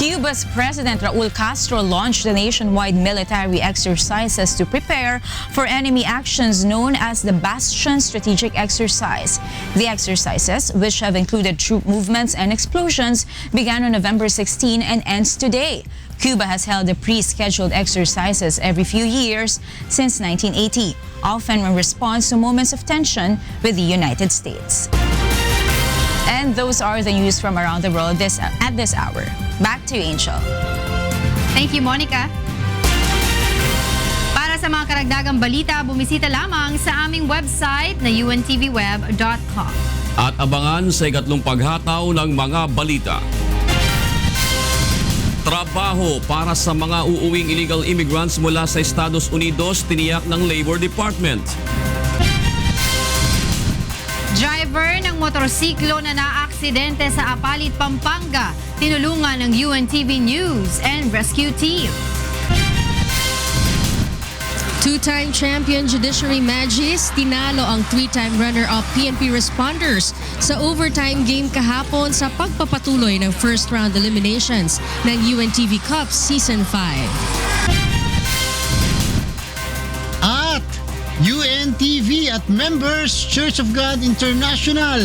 Cuba's President Raul Castro launched the nationwide military exercises to prepare for enemy actions known as the Bastion Strategic Exercise. The exercises, which have included troop movements and explosions, began on November 16 and ends today. Cuba has held the pre-scheduled exercises every few years since 1980, often in response to moments of tension with the United States. And those are the news from around the world at this hour. Back to you, Angel. Thank you, Monica. Para sa mga karagdagang balita, bumisita lamang sa aming website na untvweb.com. At abangan sa ikatlong paghataw ng mga balita. Trabaho para sa mga uuwing illegal immigrants mula sa Estados Unidos, tiniyak ng Labor Department. Driver ng motorsiklo na naaksidente sa Apalit, Pampanga, tinulungan ng UNTV News and Rescue Team. Two-time champion Judiciary Magis tinalo ang three-time runner-up PNP responders sa overtime game kahapon sa pagpapatuloy ng first-round eliminations ng UNTV Cup Season 5. At UNTV at members Church of God International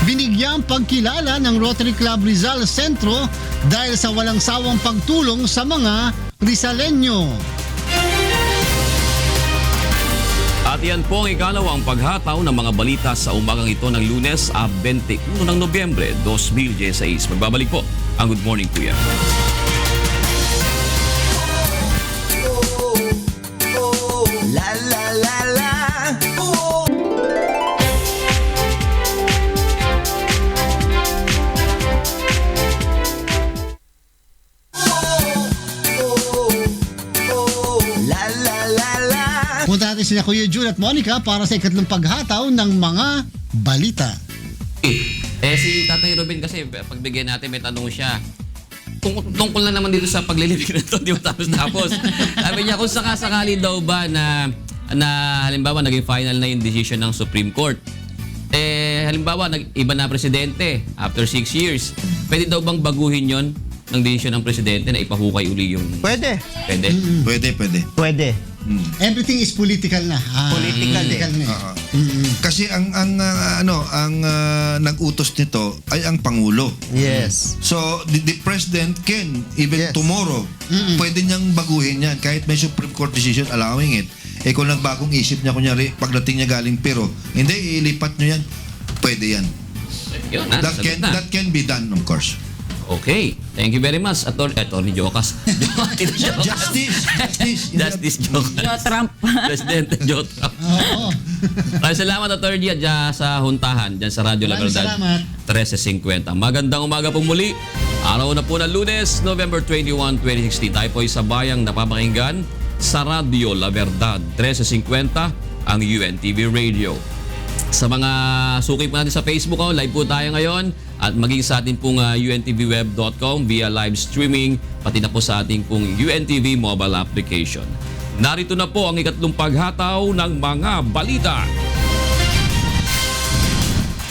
binigyang pagkilala ng Rotary Club Rizal Centro dahil sa walang sawang pagtulong sa mga Rizaleño. At yan po ang ikalawang paghataw ng mga balita sa umagang ito ng Lunes, 21 ng Nobyembre, 2016. Magbabalik po ang Good Morning Kuya. La la la la. Punta natin sila Kuya Jun at Monica para sa ikatlong paghataw ng mga balita. Si Tatay Ruben kasi, pagbigyan natin, may tanong siya. Tungkol na naman dito sa paglilibing na ito, di ba tapos. Sabi niya, kung sakasakali daw ba na halimbawa naging final na yung decision ng Supreme Court, halimbawa iba na presidente after 6 years, pwede daw bang baguhin yon ng decision ng presidente na ipahukay uli yung... Pwede. Pwede? Pwede. Everything is political na. Political na. Kasi ang nag-utos nito ay ang Pangulo. Yes. So the President can even tomorrow pwede niyang baguhin yan kahit may Supreme Court decision allowing it. Kung nagbagong isip niya kunyari pagdating niya galing Peru, hindi ilipat niyo yan. Pwede yan. That can be done, of course. Okay. Thank you very much, Attorney Jocas. Justice Jocas. Joe Trump. Presidente Joe Trump. Oo. Maraming salamat, Attorney, at dyan sa huntahan, dyan sa Radyo La Maraming Verdad, salamat. 13:50. Magandang umaga po muli. Araw na po ng Lunes, November 21, 2016. Tayo po ay sabayang napapakinggan sa Radyo La Verdad, 13:50, ang UNTV Radio. Sa mga suki po natin sa Facebook, live po tayo ngayon, at maging sa ating pong untvweb.com via live streaming, pati na po sa ating pong UNTV mobile application. Narito na po ang ikatlong paghataw ng mga balita.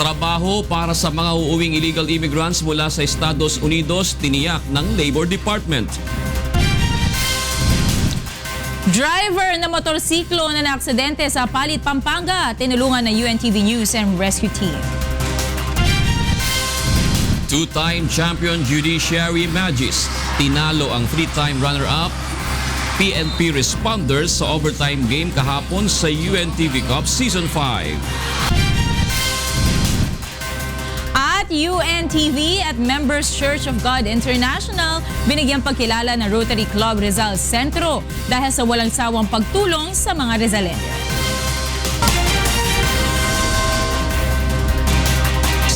Trabaho para sa mga uuwing illegal immigrants mula sa Estados Unidos, tiniyak ng Labor Department. Driver na motorsiklo na naaksidente sa Palit, Pampanga, tinulungan ng UNTV News and Rescue Team. Two-time champion Judiciary Magis, tinalo ang three-time runner-up PNP Responders sa overtime game kahapon sa UNTV Cup Season 5. At UNTV at Members Church of God International binigyang pagkilala ng Rotary Club Rizal Centro dahil sa walang sawang pagtulong sa mga Rizalende.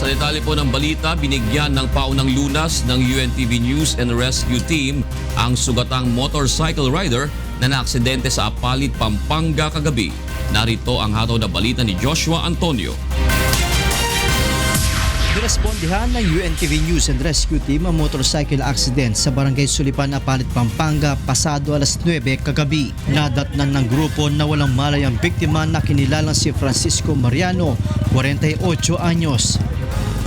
Sa detalye po ng balita, binigyan ng paunang lunas ng UNTV News and Rescue Team ang sugatang motorcycle rider na naaksidente sa Apalit, Pampanga kagabi. Narito ang hataw na balita ni Joshua Antonio. Nirespondihan ng UNTV News and Rescue Team ang motorcycle accident sa Barangay Sulipan, Apalit, Pampanga pasado alas 9 kagabi. Nadatnan ng grupo na walang malay ang biktima na kinilalang si Francisco Mariano, 48 anyos.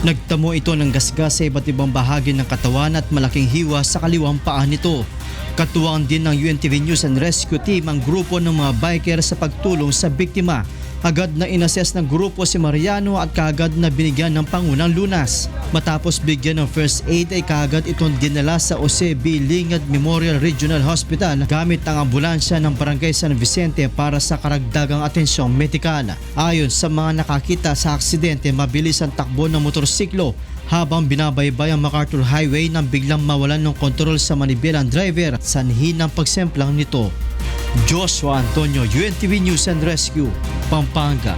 Nagtamo ito ng gasgas sa iba't ibang bahagi ng katawan at malaking hiwa sa kaliwang paa nito. Katuwang din ng UNTV News and Rescue Team ang grupo ng mga biker sa pagtulong sa biktima. Agad na inassess ng grupo si Mariano at kaagad na binigyan ng pangunang lunas. Matapos bigyan ng first aid ay kaagad itong dinala sa Jose B. Lingad Memorial Regional Hospital gamit ang ambulansya ng Barangay San Vicente para sa karagdagang atensyong medikal. Ayon sa mga nakakita sa aksidente, mabilis ang takbo ng motorsiklo habang binabaybay ang MacArthur Highway nang biglang mawalan ng kontrol sa manibelang driver, sanhi ng pagsemplang nito. Joshua Antonio, UNTV News and Rescue, Pampanga.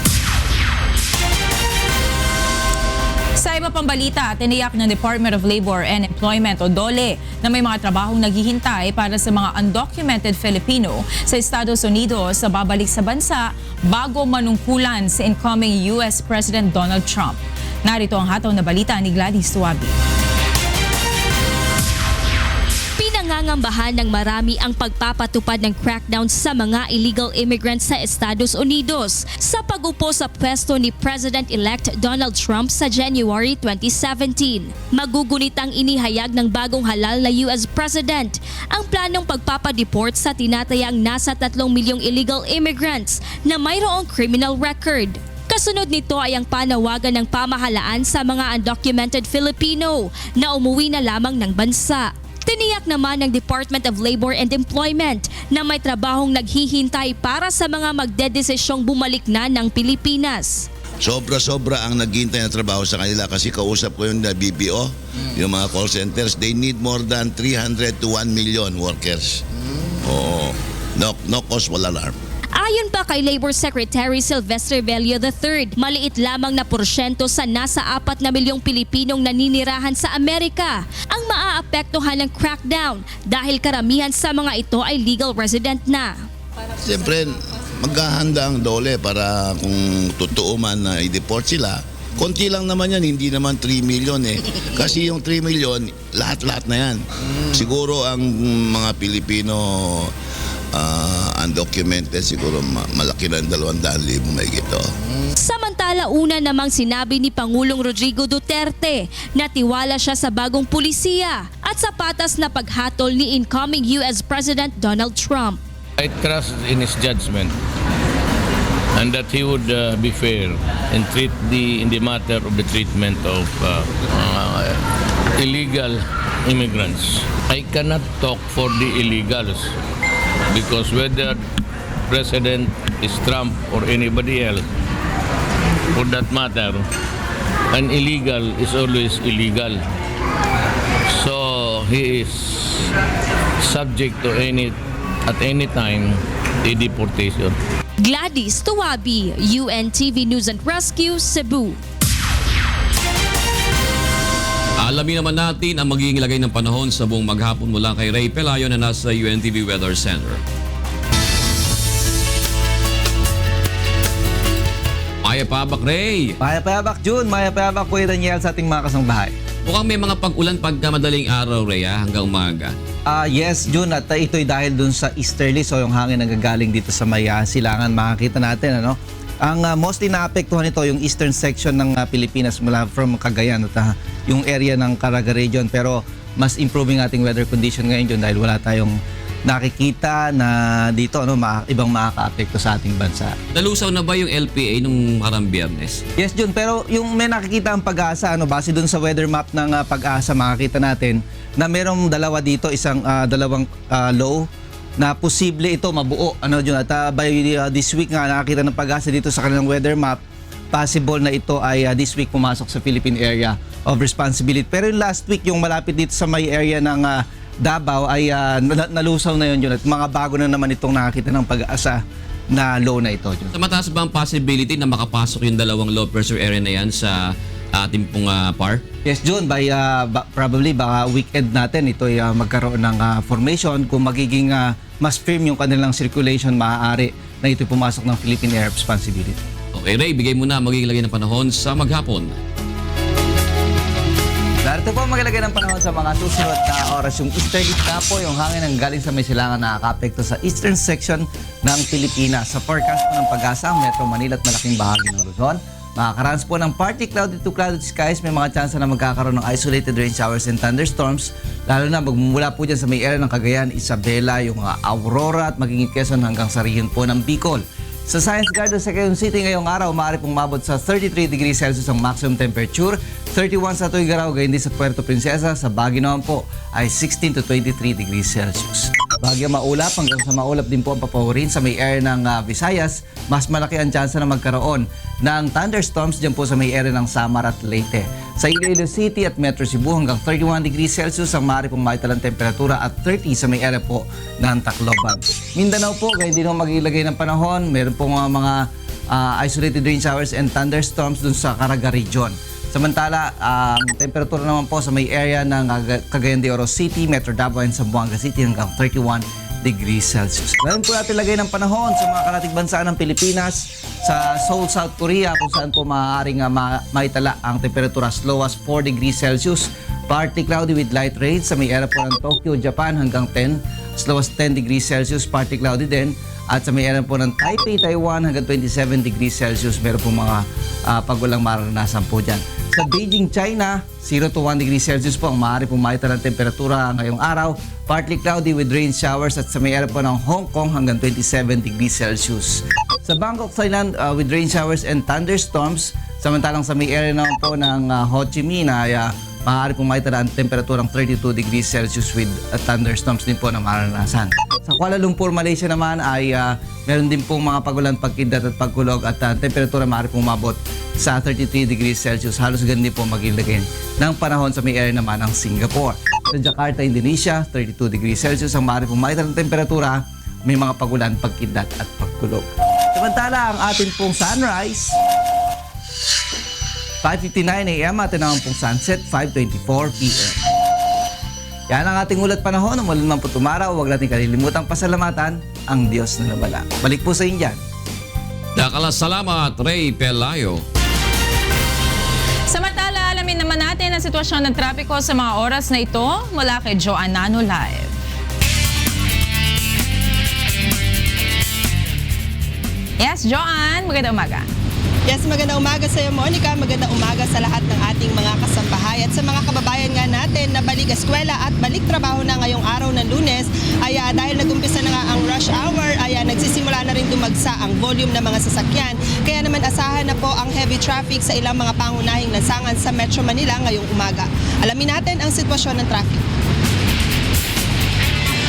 Sa iba pang balita, tiniyak ng Department of Labor and Employment o DOLE na may mga trabahong naghihintay para sa mga undocumented Filipino sa Estados Unidos sa babalik sa bansa bago manungkulan sa incoming US President Donald Trump. Narito ang hataw na balita ni Gladys Tuabi. Pinangangambahan ng marami ang pagpapatupad ng crackdown sa mga illegal immigrants sa Estados Unidos sa pag-upo sa pwesto ni President-elect Donald Trump sa January 2017. Magugunitang inihayag ng bagong halal na US President ang planong pagpapadeport sa tinatayang nasa 3 milyong illegal immigrants na mayroong criminal record. Kasunod nito ay ang panawagan ng pamahalaan sa mga undocumented Filipino na umuwi na lamang ng bansa. Tiniyak naman ng Department of Labor and Employment na may trabahong naghihintay para sa mga magdedesisyong bumalik na ng Pilipinas. Sobra-sobra ang naghihintay na trabaho sa kanila kasi kausap ko yung BPO, yung mga call centers, they need more than 300 to 1 million workers. Oo. No cause, wala alarm. Ayon pa kay Labor Secretary Sylvester Bello III, maliit lamang na porsyento sa nasa 4 na milyong Pilipinong naninirahan sa Amerika ang maaapektuhan ng crackdown dahil karamihan sa mga ito ay legal resident na. Siyempre, maghahanda ang DOLE para kung totoo man na i-deport sila. Konti lang naman yan, hindi naman 3 million eh. Kasi yung 3 million, lahat-lahat na yan. Siguro ang mga Pilipino undocumented, siguro malaki na 200,000 may gito. Samantala, una namang sinabi ni Pangulong Rodrigo Duterte na tiwala siya sa bagong pulisiya at sa patas na paghatol ni incoming US President Donald Trump. I trust in his judgment and that he would be fair and treat in the matter of the treatment of illegal immigrants. I cannot talk for the illegals because whether President is Trump or anybody else, for that matter, an illegal is always illegal. So he is subject to at any time a deportation. Gladys Tuwabi, UNTV News and Rescue, Cebu. Alamin naman natin ang magiging lagay ng panahon sa buong maghapon mula kay Ray Pelayo na nasa UNTV Weather Center. Maya Pabak, Ray! Maya Pabak, June. Maya Pabak, Kuya Daniel sa ating mga kasangbahay. Mukhang may mga pag-ulan pagka madaling araw, Ray, hanggang umaga. Yes, June. At ito'y dahil dun sa easterly, so yung hangin nagagaling dito sa may silangan, makakita natin, ano? Ang mostly naapektuhan nito yung eastern section ng Pilipinas mula from Cagayan at yung area ng Caraga region. Pero mas improving ating weather condition ngayon dyan dahil wala tayong nakikita na dito ibang makaka-apekto sa ating bansa. Nalusaw na ba yung LPA nung harang Biyernes? Yes, Jun. Pero yung may nakikita ang Pag-asa, base dun sa weather map ng Pag-asa, makikita natin na merong dalawa dito, dalawang low na posible ito mabuo. Jun? At by this week nga, nakakita ng Pag-asa dito sa kanilang weather map, possible na ito ay this week pumasok sa Philippine Area of Responsibility. Pero yung last week, yung malapit dito sa may area ng Davao ay nalusaw na yun at mga bago na naman itong nakakita ng Pag-asa na low na ito. Sa mataas ba ang possibility na makapasok yung dalawang low pressure area na yan sa ating pong PAR? Yes, June. Probably baka weekend natin ito ay magkaroon ng formation. Kung magiging mas firm yung kanilang circulation, maaari na ito pumasok ng Philippine Area of Responsibility. Okay, Ray, bigay mo na magiging lagay ng panahon sa maghapon. Narito po maglagay ng panahon sa mga susunod na oras. Yung easterly na po, yung hangin ang galing sa may silangan na nakaka-apekto sa eastern section ng Pilipinas. Sa forecast po ng Pag-asa, Metro Manila at malaking bahagi ng Luzon, makakaranas po ng partly cloudy to clouded skies. May mga tsansa na magkakaroon ng isolated rain showers and thunderstorms. Lalo na magmumula po dyan sa may area ng Cagayan, Isabela, yung Aurora at magiging Quezon hanggang sa rehiyon po ng Bicol. Sa Science Garden sa Quezon City ngayong araw, maaari pong mabot sa 33 degrees Celsius ang maximum temperature, 31 sa Tuigaraw, gayon din sa Puerto Princesa. Sa Baguio naman po ay 16 to 23 degrees Celsius. Baguio maulap hanggang sa maulap din po ang papawirin sa may area ng Visayas. Mas malaki ang tsansa na magkaroon ng thunderstorms dyan po sa may area ng Samar at Leyte. Sa Iloilo City at Metro Cebu hanggang 31 degrees Celsius ang maaari pong makitalang temperatura at 30 sa may area po ng Tacloban. Mindanao po, gayon din po magilagay ng panahon. Meron pong mga isolated rain showers and thunderstorms dun sa Caraga region. Samantala, ang temperatura naman po sa may area ng Cagayan de Oro City, Metro Davao and Zamboanga City hanggang 31 degrees Celsius. Ngayon po natin lagay ng panahon sa mga karatig bansa ng Pilipinas, sa Seoul, South Korea, kung saan po maaaring maitala ang temperatura as low as 4 degrees Celsius. Partly cloudy with light rains sa may area po ng Tokyo, Japan hanggang 10, as low as 10 degrees Celsius, partly cloudy din. At sa may area po ng Taipei, Taiwan hanggang 27 degrees Celsius, meron po mga pagulang maranasan po dyan. Sa Beijing, China, 0 to 1 degrees Celsius po ang maaari pong makita ng temperatura ngayong araw. Partly cloudy with rain showers at sa may area po ng Hong Kong hanggang 27 degrees Celsius. Sa Bangkok, Thailand, with rain showers and thunderstorms. Samantalang sa may area naman po ng Ho Chi Minh ay maaari pong makita ang temperaturang 32 degrees Celsius with thunderstorms din po na maranasan. Sa Kuala Lumpur, Malaysia naman ay meron din pong mga pagulan, pagkidlat at pagkulog at temperatura maaari pong umabot sa 33 degrees Celsius. Halos ganun din po magilagay ng panahon sa may area naman ng Singapore. Sa Jakarta, Indonesia, 32 degrees Celsius ang maaari pong makita ng temperatura. May mga pagulan, pagkidlat at pagkulog. Samantala, ang ating pong sunrise, 5:59 a.m. atin naman pong sunset, 5:24 p.m. Yan ang ating ulat panahon. Umulan man po tumaraw, huwag natin kalilimutang pasalamatan ang Diyos na nabala. Balik po sa inyo dyan. Salamat, Ray Pelayo. Samantala, alamin naman natin ang sitwasyon ng trapiko sa mga oras na ito mula kay Joanne Nano Live. Yes, Joanne, magandang umaga. Yes, magandang umaga sa iyo, Monica. Magandang umaga sa lahat ng ating mga kasambahay at sa mga kababayan nga natin na balik eskwela at balik trabaho na ngayong araw ng Lunes. Ay dahil nag-umpisa na nga ang rush hour, ay nagsisimula na rin dumagsa ang volume ng mga sasakyan. Kaya naman asahan na po ang heavy traffic sa ilang mga pangunahing lansangan sa Metro Manila ngayong umaga. Alamin natin ang sitwasyon ng traffic.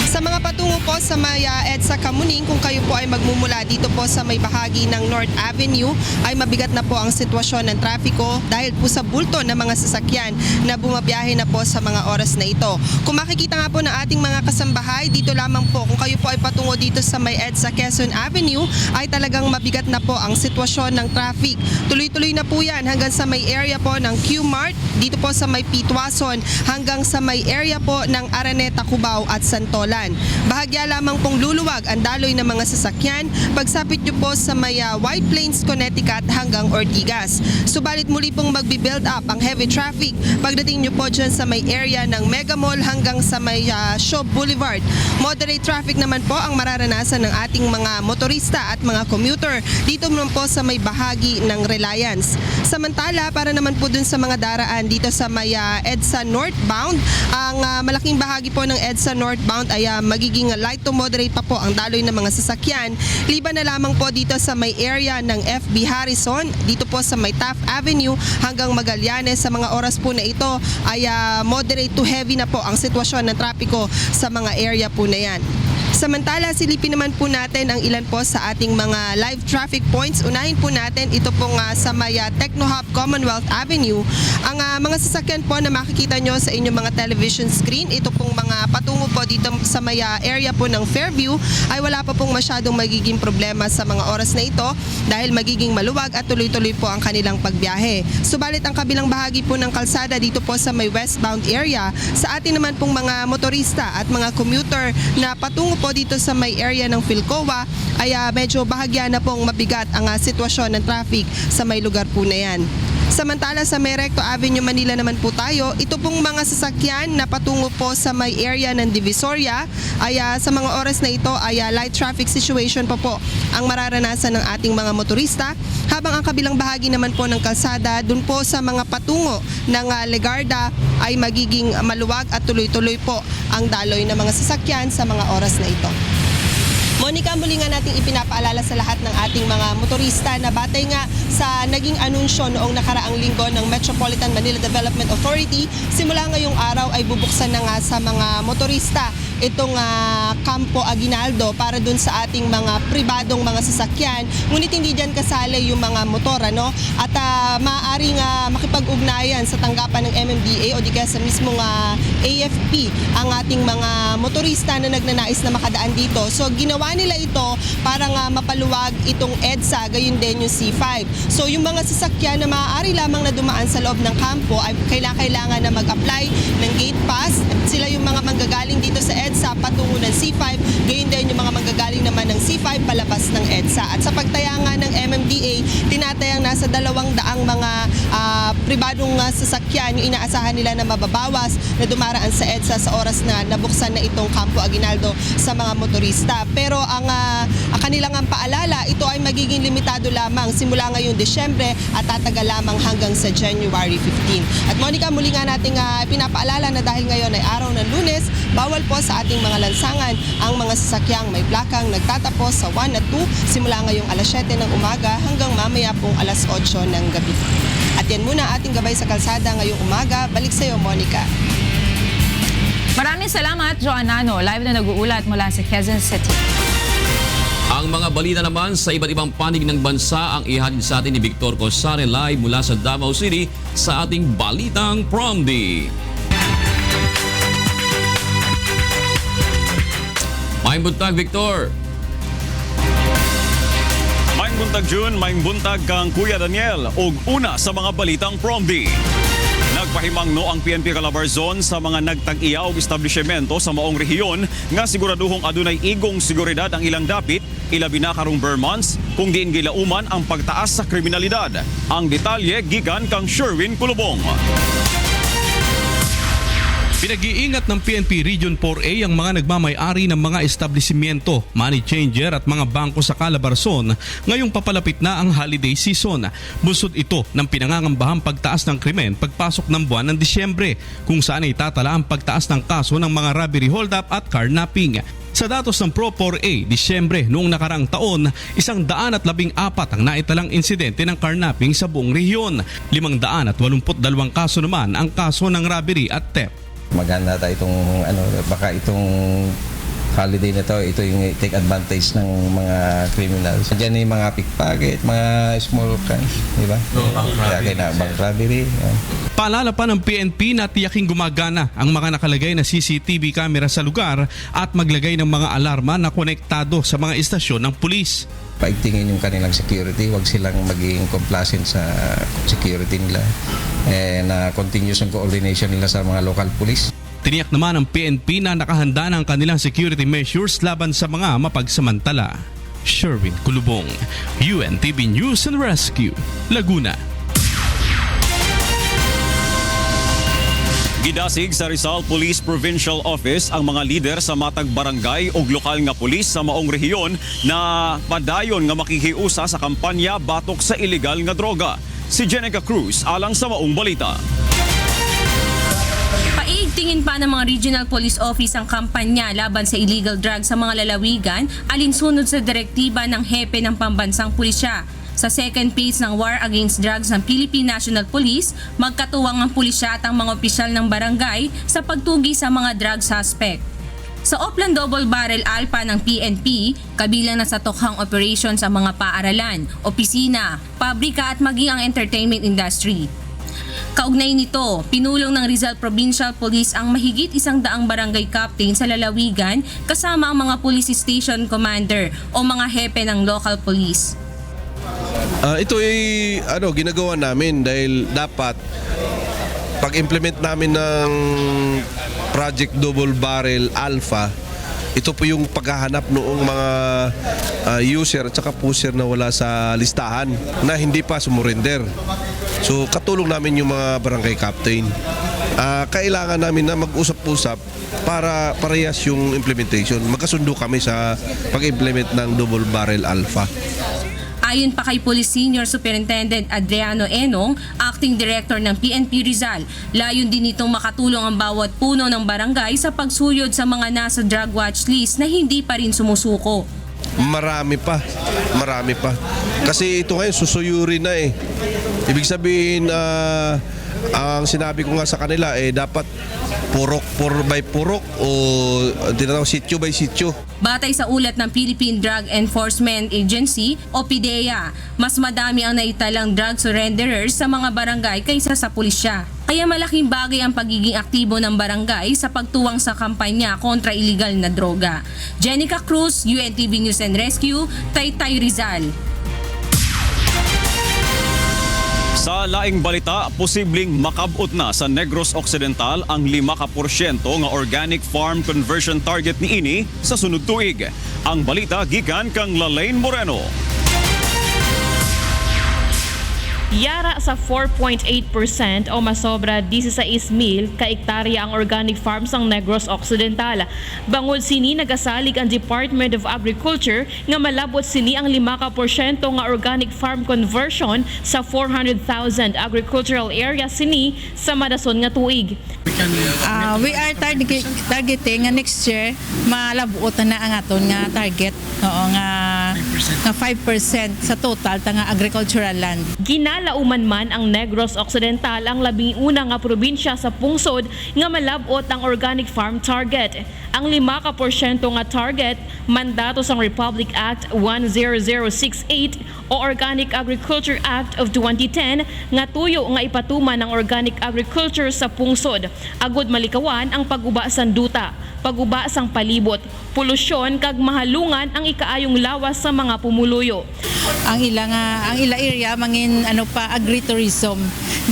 Sa mga patungo po sa may EDSA Kamuning, kung kayo po ay magmumula dito po sa may bahagi ng North Avenue, ay mabigat na po ang sitwasyon ng trapiko dahil po sa bulto ng mga sasakyan na bumabiyahe na po sa mga oras na ito. Kung makikita nga po ng ating mga kasambahay, dito lamang po kung kayo po ay patungo dito sa may EDSA Quezon Avenue, ay talagang mabigat na po ang sitwasyon ng traffic. Tuloy-tuloy na po yan hanggang sa may area po ng Q-Mart, dito po sa may Pitwason, hanggang sa may area po ng Araneta, Cubao at Santolan. Bahagya lamang pong luluwag ang daloy ng mga sasakyan pagsapit nyo po sa may White Plains, Connecticut hanggang Ortigas. Subalit muli pong magbi-build up ang heavy traffic pagdating nyo po dyan sa may area ng Mega Mall hanggang sa may Shaw Boulevard. Moderate traffic naman po ang mararanasan ng ating mga motorista at mga commuter dito naman po sa may bahagi ng Reliance. Samantala, para naman po dun sa mga daraan dito sa may EDSA Northbound, ang malaking bahagi po ng EDSA Northbound ay magiging light to moderate pa po ang daloy ng mga sasakyan. Liban na lamang po dito sa may area ng FB Harrison, dito po sa may Taft Avenue hanggang Magallanes. Sa mga oras po na ito ay moderate to heavy na po ang sitwasyon ng trapiko sa mga area po na yan. Samantala, silipin naman po natin ang ilan po sa ating mga live traffic points. Unahin po natin ito pong sa may Techno Hub Commonwealth Avenue. Ang mga sasakyan po na makikita nyo sa inyong mga television screen, ito pong mga patungo po dito sa may area po ng Fairview, ay wala pa pong masyadong magiging problema sa mga oras na ito dahil magiging maluwag at tuloy-tuloy po ang kanilang pagbiyahe. Subalit ang kabilang bahagi po ng kalsada dito po sa may westbound area, sa atin naman pong mga motorista at mga commuter na patungo po dito sa may area ng Philcoa, ay medyo bahagya na pong mabigat ang sitwasyon ng traffic sa may lugar po na yan. Samantala sa may Recto Avenue, Manila naman po tayo, ito pong mga sasakyan na patungo po sa may area ng Divisoria, ay sa mga oras na ito ay light traffic situation pa po ang mararanasan ng ating mga motorista, habang ang kabilang bahagi naman po ng kalsada dun po sa mga patungo ng Legarda ay magiging maluwag at tuloy-tuloy po ang daloy ng mga sasakyan sa mga oras na ito. Monica, muli nga nating ipinapaalala sa lahat ng ating mga motorista na batay nga sa naging anunsyo noong nakaraang linggo ng Metropolitan Manila Development Authority, simula ngayong araw ay bubuksan na nga sa mga motorista itong Campo Aguinaldo para dun sa ating mga pribadong mga sasakyan. Ngunit hindi dyan kasali yung mga motor, ano? At maaaring makipag-ugnayan sa tanggapan ng MMDA o di kaya sa mismong AFP ang ating mga motorista na nagnanais na makadaan dito. So ginawa nila ito para nga mapaluwag itong EDSA, gayon din yung C5. So yung mga sasakyan na maaari lamang na dumaan sa loob ng kampo ay kailangan na mag-apply ng gate pass. Sila yung mga manggagaling dito sa EDSA patungo ng C5, gayon din yung mga manggagaling naman ng C5 palabas ng EDSA. At sa pagtaya nga ng MMDA, tinatayang nasa 200 mga pribadong sasakyan yung inaasahan nila na mababawas na dumaraan sa EDSA sa oras na nabuksan na itong Campo Aguinaldo sa mga motorista. Pero ang kanilang paalala, ito ay magiging limitado lamang simula ngayong Desyembre at tatagal lamang hanggang sa January 15. At Monica, muli nga nating pinapaalala na dahil ngayon ay araw ng Lunes, bawal po sa ating mga lansangan ang mga sasakyang may plakang nagtatapos sa 1 at 2 simula ngayong alas 7 ng umaga hanggang mamaya pong alas 8 ng gabi. At yan muna ating gabay sa kalsada ngayong umaga. Balik sa iyo, Monica. Maraming salamat, Joanano. Live na nag-uulat mula sa Quezon City. Ang mga balita naman sa iba't ibang panig ng bansa ang ihatid sa atin ni Victor Cosare live mula sa Davao City sa ating Balitang Prom Day. Maayong buntag, Victor. Maayong buntag, June. Maayong buntag kang Kuya Daniel. Og una sa mga Balitang Prom Day. Nagpahimangno ang PNP Calabarzon sa mga nagtag-iya og establishmento sa maong rehiyon nga siguraduhong adunay igong seguridad ang ilang dapit, ilabi na karong bare months kung diin gilauman ang pagtaas sa kriminalidad. Ang detalye gikan kang Sherwin Kulubong. Pinag-iingat ng PNP Region 4A ang mga nagmamay-ari ng mga establishmento, money changer at mga bangko sa Calabarzon ngayong papalapit na ang holiday season. Busod ito ng pinangangambahang pagtaas ng krimen pagpasok ng buwan ng Disyembre, kung saan ay tatala ang pagtaas ng kaso ng mga robbery hold-up at carnapping. Sa datos ng Pro4A, Disyembre noong nakarang taon, 114 ang naitalang insidente ng carnapping sa buong rehiyon. 582 kaso naman ang kaso ng robbery at theft. Maganda tayo itong baka itong holiday na to, ito yung take advantage ng mga criminals. Diyan yung mga pickpocket, mga small crimes, di ba? Kaya bank robbery. Paalala pa ng PNP na tiyaking gumagana ang mga nakalagay na CCTV camera sa lugar at maglagay ng mga alarma na konektado sa mga istasyon ng pulis. Paigtingin yung kanilang security, wag silang maging complacent sa security nila na continuous ang coordination nila sa mga local police. Tiniyak naman ng PNP na nakahanda ng kanilang security measures laban sa mga mapagsamantala. Sherwin Kulubong, UNTV News and Rescue, Laguna. Gidasig sa Rizal Police Provincial Office ang mga lider sa matag barangay o lokal nga pulis sa maong rehiyon na padayon nga makihiusa sa kampanya batok sa ilegal nga droga. Si Jenica Cruz alang sa maong balita. Paigtingin pa ng mga regional police office ang kampanya laban sa illegal drugs sa mga lalawigan alinsunod sa direktiba ng hepe ng pambansang pulisya. Sa second phase ng War Against Drugs ng Philippine National Police, magkatuwang ang pulisya at ang mga opisyal ng barangay sa pagtugi sa mga drug suspect. Sa Oplan Double Barrel Alpha ng PNP, kabilang na sa tokhang operations ang mga paaralan, opisina, pabrika at maging ang entertainment industry. Kaugnay nito, pinulong ng Rizal Provincial Police ang mahigit 100 barangay captain sa lalawigan kasama ang mga police station commander o mga hepe ng local police. Ito ay ginagawa namin dahil dapat pag-implement namin ng Project Double Barrel Alpha, ito po yung paghahanap noong mga user at saka pusher na wala sa listahan na hindi pa sumurrender. So katulong namin yung mga barangay captain. Kailangan namin na mag-usap-usap para parehas yung implementation. Magkasundo kami sa pag-implement ng Double Barrel Alpha. Ayon pa kay Police Senior Superintendent Adriano Enong, Acting Director ng PNP Rizal, layon din itong makatulong ang bawat puno ng barangay sa pagsuyod sa mga nasa drug watch list na hindi pa rin sumusuko. Marami pa. Kasi ito ngayon susuyuri na eh. Ibig sabihin, ang sinabi ko nga sa kanila dapat purok by purok o tinatawag sitio by sitio. Batay sa ulat ng Philippine Drug Enforcement Agency o PDEA, mas madami ang naitalang drug surrenderers sa mga barangay kaysa sa pulisya. Kaya malaking bagay ang pagiging aktibo ng barangay sa pagtuwang sa kampanya kontra iligal na droga. Jenica Cruz, UNTV News and Rescue, Taytay, Rizal. Sa laing balita, posibleng makabot na sa Negros Occidental ang 5% nga organic farm conversion target ni ini sa sunod tuig. Ang balita gikan kang Lalaine Moreno. Yara sa 4.8% o masobra 16,000 ka hektarya ang organic farms ang Negros Occidental. Bangod sini nagasalig ang Department of Agriculture nga malabot sini ang 5% nga organic farm conversion sa 400,000 agricultural area sini sa madason nga tuig. We are targeting nga next year malabot na ang aton nga target nga 5% sa total nga agricultural land. Ginalauman man ang Negros Occidental ang 11 nga probinsya sa pungsod nga malabot ang organic farm target. Ang 5% nga target mandato sa Republic Act 10068 o Organic Agriculture Act of 2010 nga tuyo nga ipatuman ang organic agriculture sa pungsod. Agod malikawan ang paguba sang duta, paguba sang palibot, polusyon kag mahalungan ang ikaayong lawas sa mga pumuluyo. Ang ila area mangin agritourism.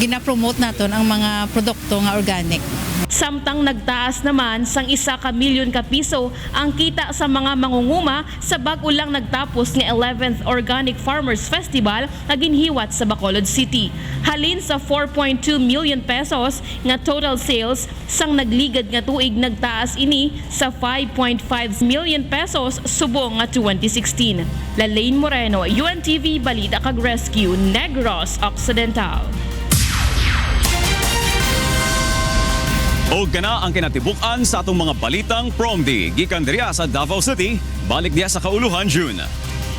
Gina-promote naton ang mga produkto nga organic. Samtang nagtaas naman sang 1 milyon ka piso ang kita sa mga mangunguma sa bag-o lang nagtapos nga 11th Organic Farmers Festival na ginhiwat sa Bacolod City. Halin sa 4.2 million pesos nga total sales sang nagligad nga tuig nagtaas ini sa 5.5 million pesos subong nga 2016. Lalaine Moreno, UNTV Balita kag Rescue, Negros Occidental. O gana ang kinatibukan sa atong mga balitang PROMD. Gikan diriya sa Davao City, balik diya sa Kauluhan, June.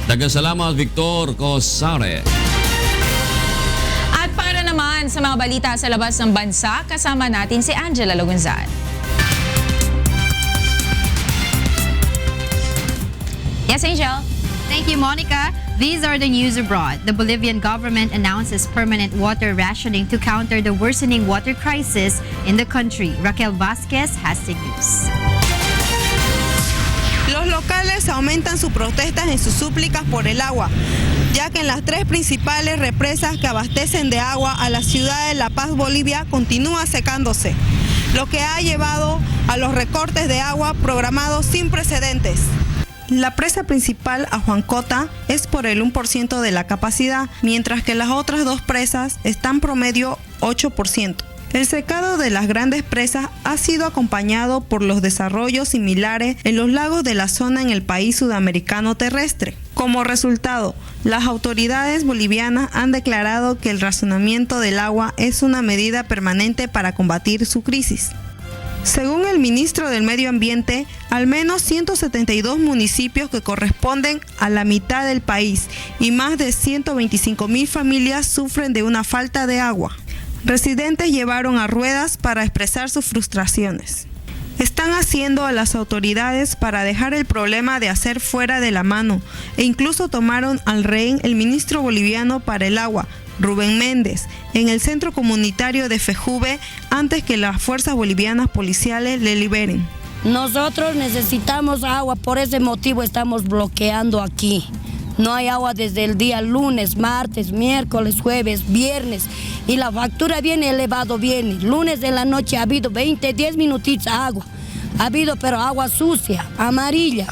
Daghang salamat, Victor Cosare. At para naman sa mga balita sa labas ng bansa, kasama natin si Angela Lagunzan. Yes, Angel. Thank you, Monica. These are the news abroad. The Bolivian government announces permanent water rationing to counter the worsening water crisis in the country. Raquel Vasquez has the news. Los locales aumentan sus protestas en sus súplicas por el agua, ya que en las tres principales represas que abastecen de agua a la ciudad de La Paz, Bolivia, continúa secándose, lo que ha llevado a los recortes de agua programados sin precedentes. La presa principal, Ajuancota, es por el 1% de la capacidad, mientras que las otras dos presas están promedio 8%. El secado de las grandes presas ha sido acompañado por los desarrollos similares en los lagos de la zona en el país sudamericano terrestre. Como resultado, las autoridades bolivianas han declarado que el racionamiento del agua es una medida permanente para combatir su crisis. Según el ministro del Medio Ambiente, al menos 172 municipios que corresponden a la mitad del país y más de 125.000 familias sufren de una falta de agua. Residentes llevaron a ruedas para expresar sus frustraciones. Están haciendo a las autoridades para dejar el problema de hacer fuera de la mano e incluso tomaron al rehén el ministro boliviano para el agua, Rubén Méndez, en el centro comunitario de Fejuve antes que las fuerzas bolivianas policiales le liberen. Nosotros necesitamos agua, por ese motivo estamos bloqueando aquí. No hay agua desde el día lunes, martes, miércoles, jueves, viernes y la factura viene elevado, viene. Lunes de la noche ha habido 10 minutitos agua, ha habido pero agua sucia, amarilla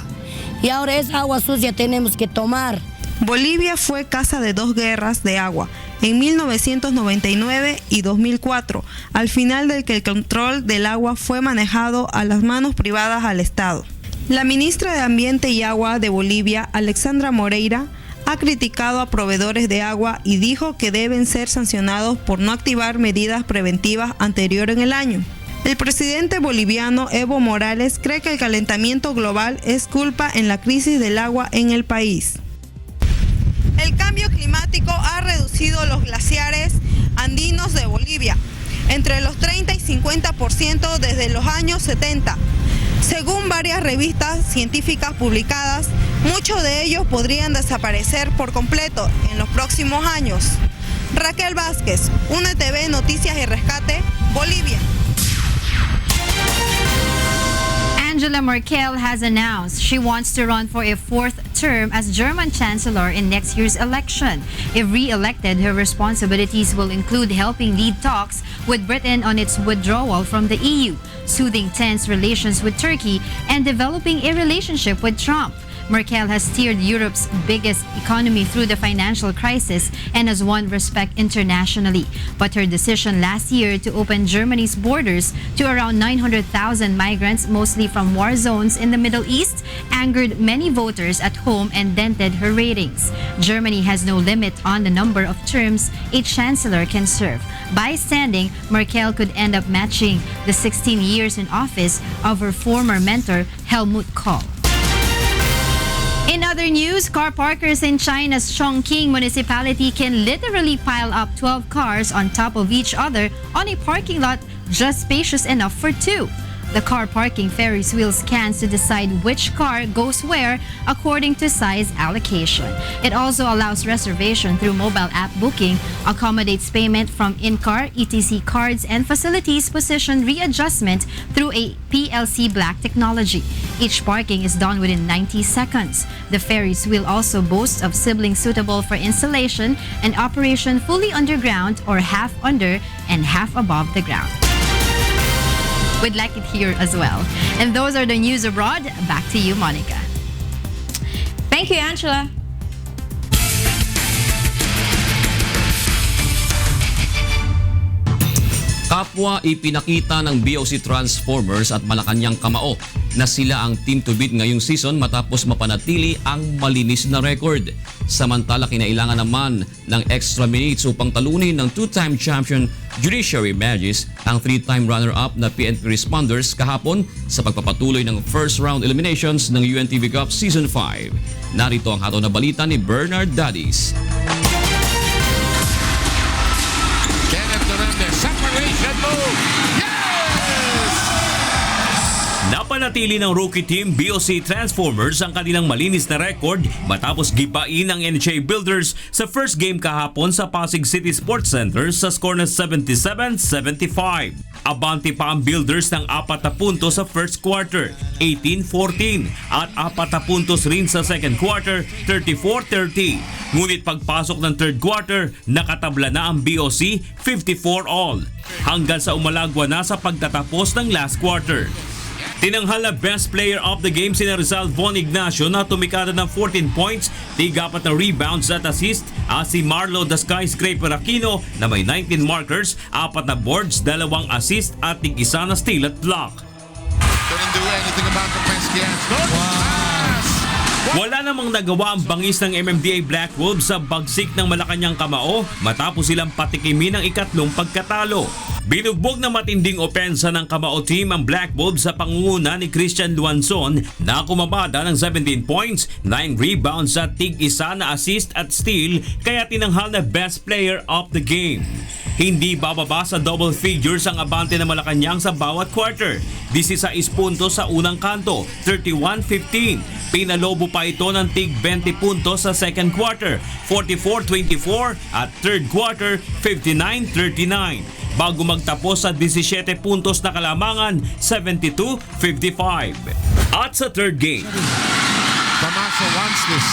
y ahora esa agua sucia tenemos que tomar. Bolivia fue casa de dos guerras de agua, en 1999 y 2004, al final del que el control del agua fue manejado a las manos privadas al Estado. La ministra de Ambiente y Agua de Bolivia, Alexandra Moreira, ha criticado a proveedores de agua y dijo que deben ser sancionados por no activar medidas preventivas anteriores en el año. El presidente boliviano Evo Morales cree que el calentamiento global es culpa en la crisis del agua en el país. El cambio climático ha reducido los glaciares andinos de Bolivia entre los 30 y 50% desde los años 70. Según varias revistas científicas publicadas, muchos de ellos podrían desaparecer por completo en los próximos años. Raquel Vázquez, UNTV Noticias y Rescate, Bolivia. Angela Merkel has announced she wants to run for a fourth term as German Chancellor in next year's election. If re-elected, her responsibilities will include helping lead talks with Britain on its withdrawal from the EU, soothing tense relations with Turkey, and developing a relationship with Trump. Merkel has steered Europe's biggest economy through the financial crisis and has won respect internationally. But her decision last year to open Germany's borders to around 900,000 migrants, mostly from war zones in the Middle East, angered many voters at home and dented her ratings. Germany has no limit on the number of terms a chancellor can serve. By standing, Merkel could end up matching the 16 years in office of her former mentor, Helmut Kohl. In other news, car parkers in China's Chongqing municipality can literally pile up 12 cars on top of each other on a parking lot just spacious enough for two. The car parking Ferris wheel scans to decide which car goes where according to size allocation. It also allows reservation through mobile app booking, accommodates payment from in-car, ETC cards, and facilities position readjustment through a PLC Black technology. Each parking is done within 90 seconds. The Ferris wheel also boasts of siblings suitable for installation and operation fully underground or half under and half above the ground. We'd like it here as well. And those are the news abroad. Back to you, Monica. Thank you, Angela. Kapwa ipinakita ng BOC Transformers at Malacanang Kamao na sila ang team to beat ngayong season matapos mapanatili ang malinis na record. Samantala kinailangan naman ng extra minutes upang talunin ng two-time champion Judiciary Magis ang three-time runner-up na PNP Responders kahapon sa pagpapatuloy ng first round eliminations ng UNTV Cup Season 5. Narito ang hataw na balita ni Bernard Dadis. Separation move. Yes! Pinanatili ng rookie team BOC Transformers ang kanilang malinis na record matapos gibain ang NHA Builders sa first game kahapon sa Pasig City Sports Center sa score na 77-75. Abante pa ang Builders ng 4 na puntos sa first quarter, 18-14, at 4 na puntos rin sa second quarter, 34-30. Ngunit pagpasok ng third quarter, nakatabla na ang BOC 54-all hanggang sa umalagwa na sa pagtatapos ng last quarter. Tinanghal na best player of the game si Rizal Von Ignacio na tumikada ng 14 points, 3 na rebounds at assist, at si Marlo the Skyscraper Aquino na may 19 markers, 4 na boards, 2 assist at 1 na steal at block. Wala namang nagawa ang bangis ng MMDA Black Wolves sa bagsik ng Malacanang Kamao matapos silang patikimin ng ikatlong pagkatalo. Binugbog na matinding opensa ng Kamao team ang Black Wolves sa pangunguna ni Christian Luanzon na kumabada ng 17 points, 9 rebounds at 1 na assist at steal, kaya tinanghal na best player of the game. Hindi bababa sa double figures ang abante ng Malacanang sa bawat quarter. 16 puntos sa unang kanto, 31-15. Pinalobo pa ito ng tig 20 puntos sa second quarter, 44-24 at third quarter, 59-39. Bago magtapos sa 17 puntos na kalamangan, 72-55. At sa third game, Damaso wants this.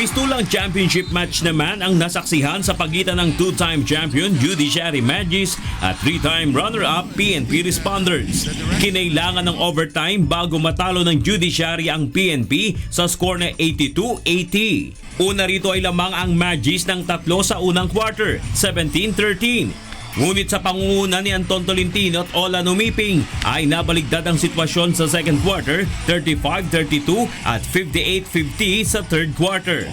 Pistulang championship match naman ang nasaksihan sa pagitan ng 2-time champion Judiciary Magis at 3-time runner-up PNP Responders. Kinailangan ng overtime bago matalo ng Judiciary ang PNP sa score na 82-80. Una rito ay lamang ang Magis ng 3 sa unang quarter, 17-13. Ngunit sa pangunguna ni Anton Tolentino at Olan Umiping ay nabaligtad ang sitwasyon sa second quarter, 35-32 at 58-50 sa third quarter.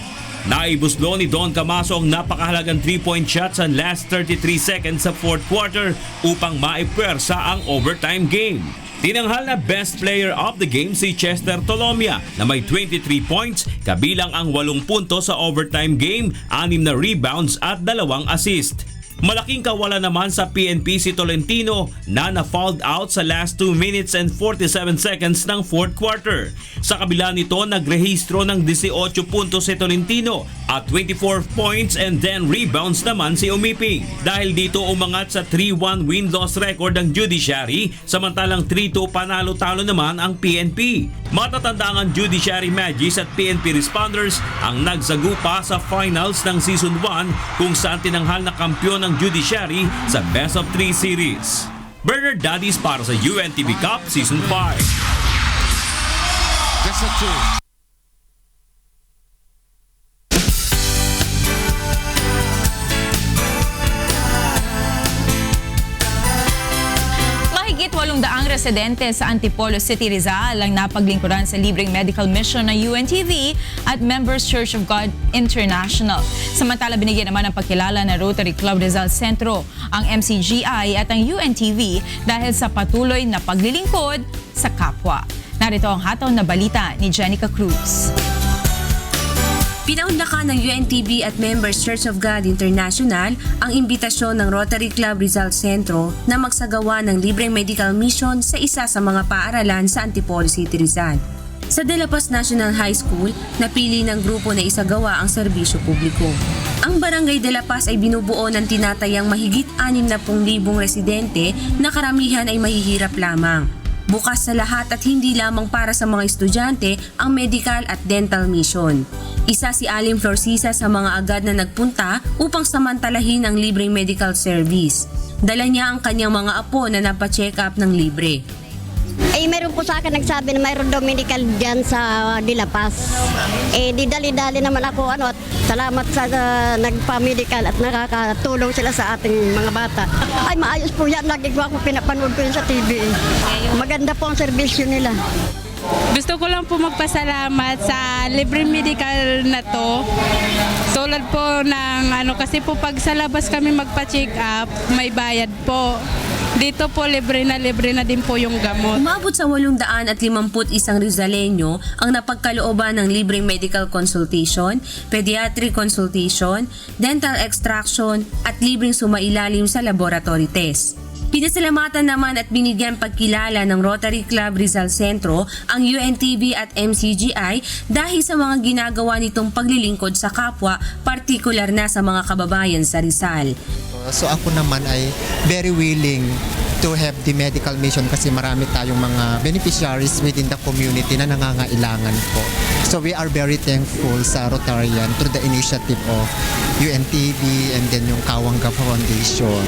Naibuslo ni Don Camaso ang napakahalagang 3-point shot sa last 33 seconds sa fourth quarter upang maipwersa ang overtime game. Tinanghal na best player of the game si Chester Tolomia na may 23 points, kabilang ang 8 puntos sa overtime game, 6 na rebounds at 2 assist. Malaking kawala naman sa PNP si Tolentino na na-fouled out sa last 2 minutes and 47 seconds ng fourth quarter. Sa kabila nito, nagrehistro ng 18 puntos si Tolentino at 24 points and 10 rebounds naman si Umiping. Dahil dito umangat sa 3-1 win-loss record ang Judiciary, samantalang 3-2 panalo-talo naman ang PNP. Matatandaan ang Judiciary Magis at PNP Responders ang nagsagupa sa finals ng Season 1 kung saan tinanghal na kampyon ng Judiciary sa Best of 3 series. Bernard Dadis para sa UNTV Cup Season 5. That's a 2. Mahigit 800 residente sa Antipolo City, Rizal ang napaglingkuran sa libreng medical mission ng UNTV at Members Church of God International. Samantala, binigyan naman ng pagkilala ng Rotary Club Rizal Centro, ang MCGI at ang UNTV dahil sa patuloy na paglilingkod sa kapwa. Narito ang hataw na balita ni Jenica Cruz. Pinaunlakan ng UNTV at Members Church of God International ang imbitasyon ng Rotary Club Rizal Centro na magsagawa ng libreng medical mission sa isa sa mga paaralan sa Antipolo City, Rizal. Sa De La Paz National High School, napili ng grupo na isagawa ang serbisyo publiko. Ang Barangay De La Paz ay binubuo ng tinatayang mahigit 60,000 residente na karamihan ay mahihirap lamang. Bukas sa lahat at hindi lamang para sa mga estudyante ang medical at dental mission. Isa si Alim Florcisa sa mga agad na nagpunta upang samantalahin ang libreng medical service. Dala niya ang kanyang mga apo na napacheck up ng libre. Eh, meron po sa akin nagsabi na mayroon daw medical dyan sa De La Paz. Eh, di dali-dali naman ako, at salamat sa nagpa-medical at nakakatulong sila sa ating mga bata. Ay, maayos po yan. Lagi ko ako pinapanood ko yun sa TV. Maganda po ang serbisyo nila. Gusto ko lang po magpasalamat sa libreng medical na to. Tulad po ng kasi po pag sa labas kami magpa-check up, may bayad po. Dito po libre na din po yung gamot. Umabot sa 851 Rizaleño ang napagkalooban ng libreng medical consultation, pediatric consultation, dental extraction at libreng sumailalim sa laboratory test. Pinasalamatan naman at binigyan pagkilala ng Rotary Club Rizal Centro ang UNTV at MCGI dahil sa mga ginagawa nitong paglilingkod sa kapwa, partikular na sa mga kababayan sa Rizal. So ako naman ay very willing to have the medical mission kasi marami tayong mga beneficiaries within the community na nangangailangan po. So we are very thankful sa Rotarian through the initiative of UNTV and then yung Kawangga Foundation.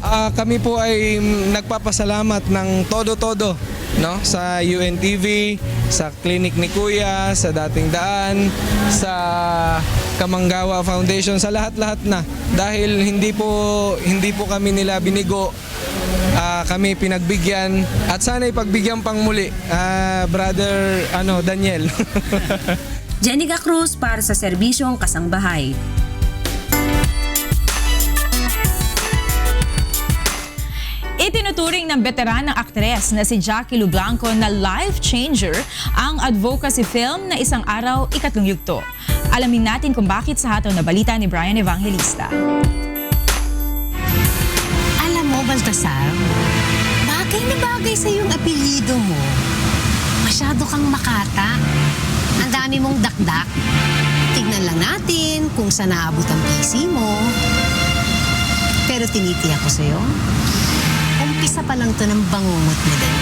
Kami po ay nagpapasalamat ng todo-todo, no, sa UNTV, sa clinic ni Kuya, sa Dating Daan, sa Kamanggawa Foundation, sa lahat-lahat na. Dahil hindi po kami nila binigo, kami pinagbigyan at sana ipagbigyan pang muli, Brother Daniel. Jenica Cruz para sa Serbisyong Kasangbahay. Itinuturing ng veteranang aktres na si Jackie Lu Blanco na life changer ang advocacy film na Isang Araw, Ikatlong Yugto. Alamin natin kung bakit sa hataw na balita ni Brian Evangelista. Alam mo, Baltasar, bagay na bagay sa yung apelyido mo. Masyado kang makata. Ang dami mong dakdak. Tignan lang natin kung saan naabot ang PC mo. Pero tinitiyak ko sa'yo, umpisa pa lang to ng bangungot mo din.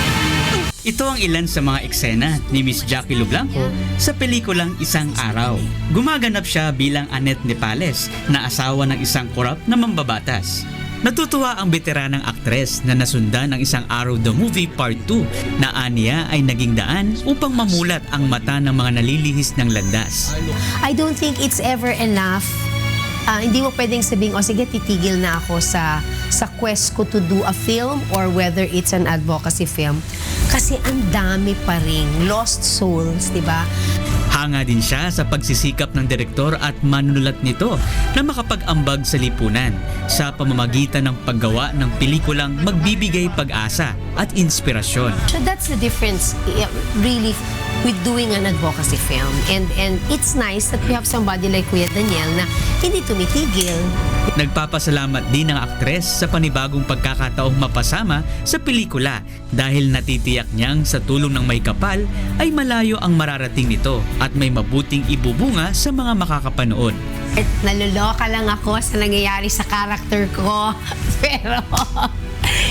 Ito ang ilan sa mga eksena ni Miss Jackie Lu Blanco sa pelikulang Isang Araw. Gumaganap siya bilang Annette Nepales na asawa ng isang korap na mambabatas. Natutuwa ang veteranang aktres na nasundan ng Isang Araw the Movie Part 2 na aniya ay naging daan upang mamulat ang mata ng mga nalilihis ng landas. I don't think it's ever enough. Hindi mo pwedeng sabihin, sige, titigil na ako sa quest ko to do a film or whether it's an advocacy film. Kasi ang dami pa ring lost souls, di ba? Hanga din siya sa pagsisikap ng direktor at manunulat nito na makapag-ambag sa lipunan sa pamamagitan ng paggawa ng pelikulang magbibigay pag-asa at inspirasyon. So that's the difference really with doing an advocacy film. And it's nice that we have somebody like Kuya Daniel na hindi tumitigil. Nagpapasalamat din ang aktres sa panibagong pagkakataong mapasama sa pelikula dahil natitiyak niyang sa tulong ng may kapal ay malayo ang mararating nito at may mabuting ibubunga sa mga makakapanood. Naluloka lang ako sa nangyayari sa character ko. Pero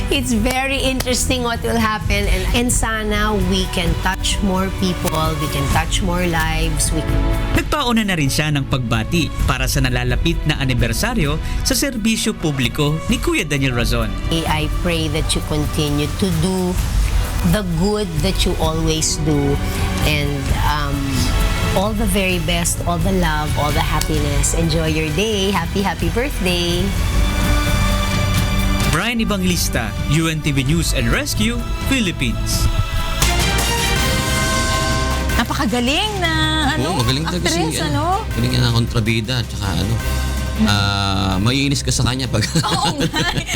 it's very interesting what will happen and sana we can touch more people, we can touch more lives. Nagpauna na rin siya ng pagbati para sa nalalapit na anibersaryo sa serbisyo publiko ni Kuya Daniel Razon. I pray that you continue to do the good that you always do and all the very best, all the love, all the happiness. Enjoy your day. Happy birthday. Brian Evangelista, UNTV News and Rescue, Philippines. Napakagaling na magaling talaga actress, si galing niya na kontrabida at saka maiinis ka sa kanya pag Oo nga.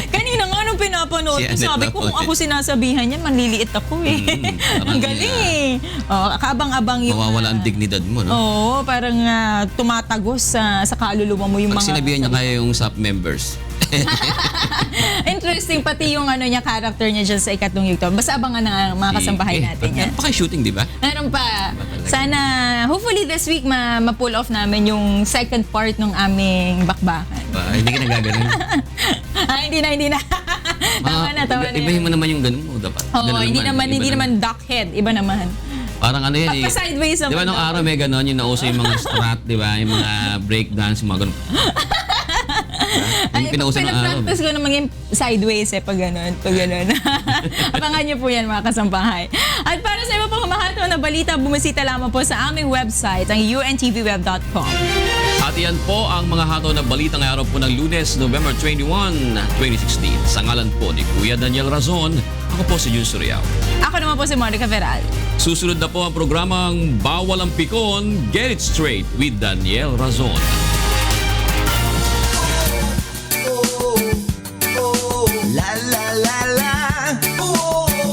Kanina nga nung pinapanood ko, sabi ko kung ako sinasabihan niya, manliliit ako eh. Ang galing eh. Kaabang-abang yung... mawawala ang dignidad mo, no? Oo, parang tumatagos sa kaluluwa mo yung pag mga... sinabihan niya kaya yung SAP members. Interesting, pati yung character niya dyan sa Ikatlong Yugto. Basta abangan ng mga kasambahay natin yan. Meron pa kayo shooting, di ba? Meron pa. Sana, hopefully this week ma-pull off namin yung second part ng aming bakbakan. Hindi ka nagaganon. Hindi na. Tama na. Ibahin mo naman yung ganun mo, dapat. Oo, hindi naman duckhead. Iba naman. Parang yan eh. Pa-sideways naman. Di ba nung araw may ganon, yung nauso yung mga strat, di ba? Yung mga breakdance, yung mga ganon. Pinapractice ko na maging sideways pag gano'n. Abangan niyo po yan mga kasambahay. At para sa iba pang mahataw na balita, bumisita lamang po sa aming website, ang untvweb.com. At yan po ang mga hataw na balita ngayong araw po ng Lunes, November 21, 2016. Sa ngalan po ni Kuya Daniel Razon, ako po si Jun Suriao. Ako naman po si Monica Feral. Susunod na po ang programang Bawal ang Pikon, Get It Straight with Daniel Razon.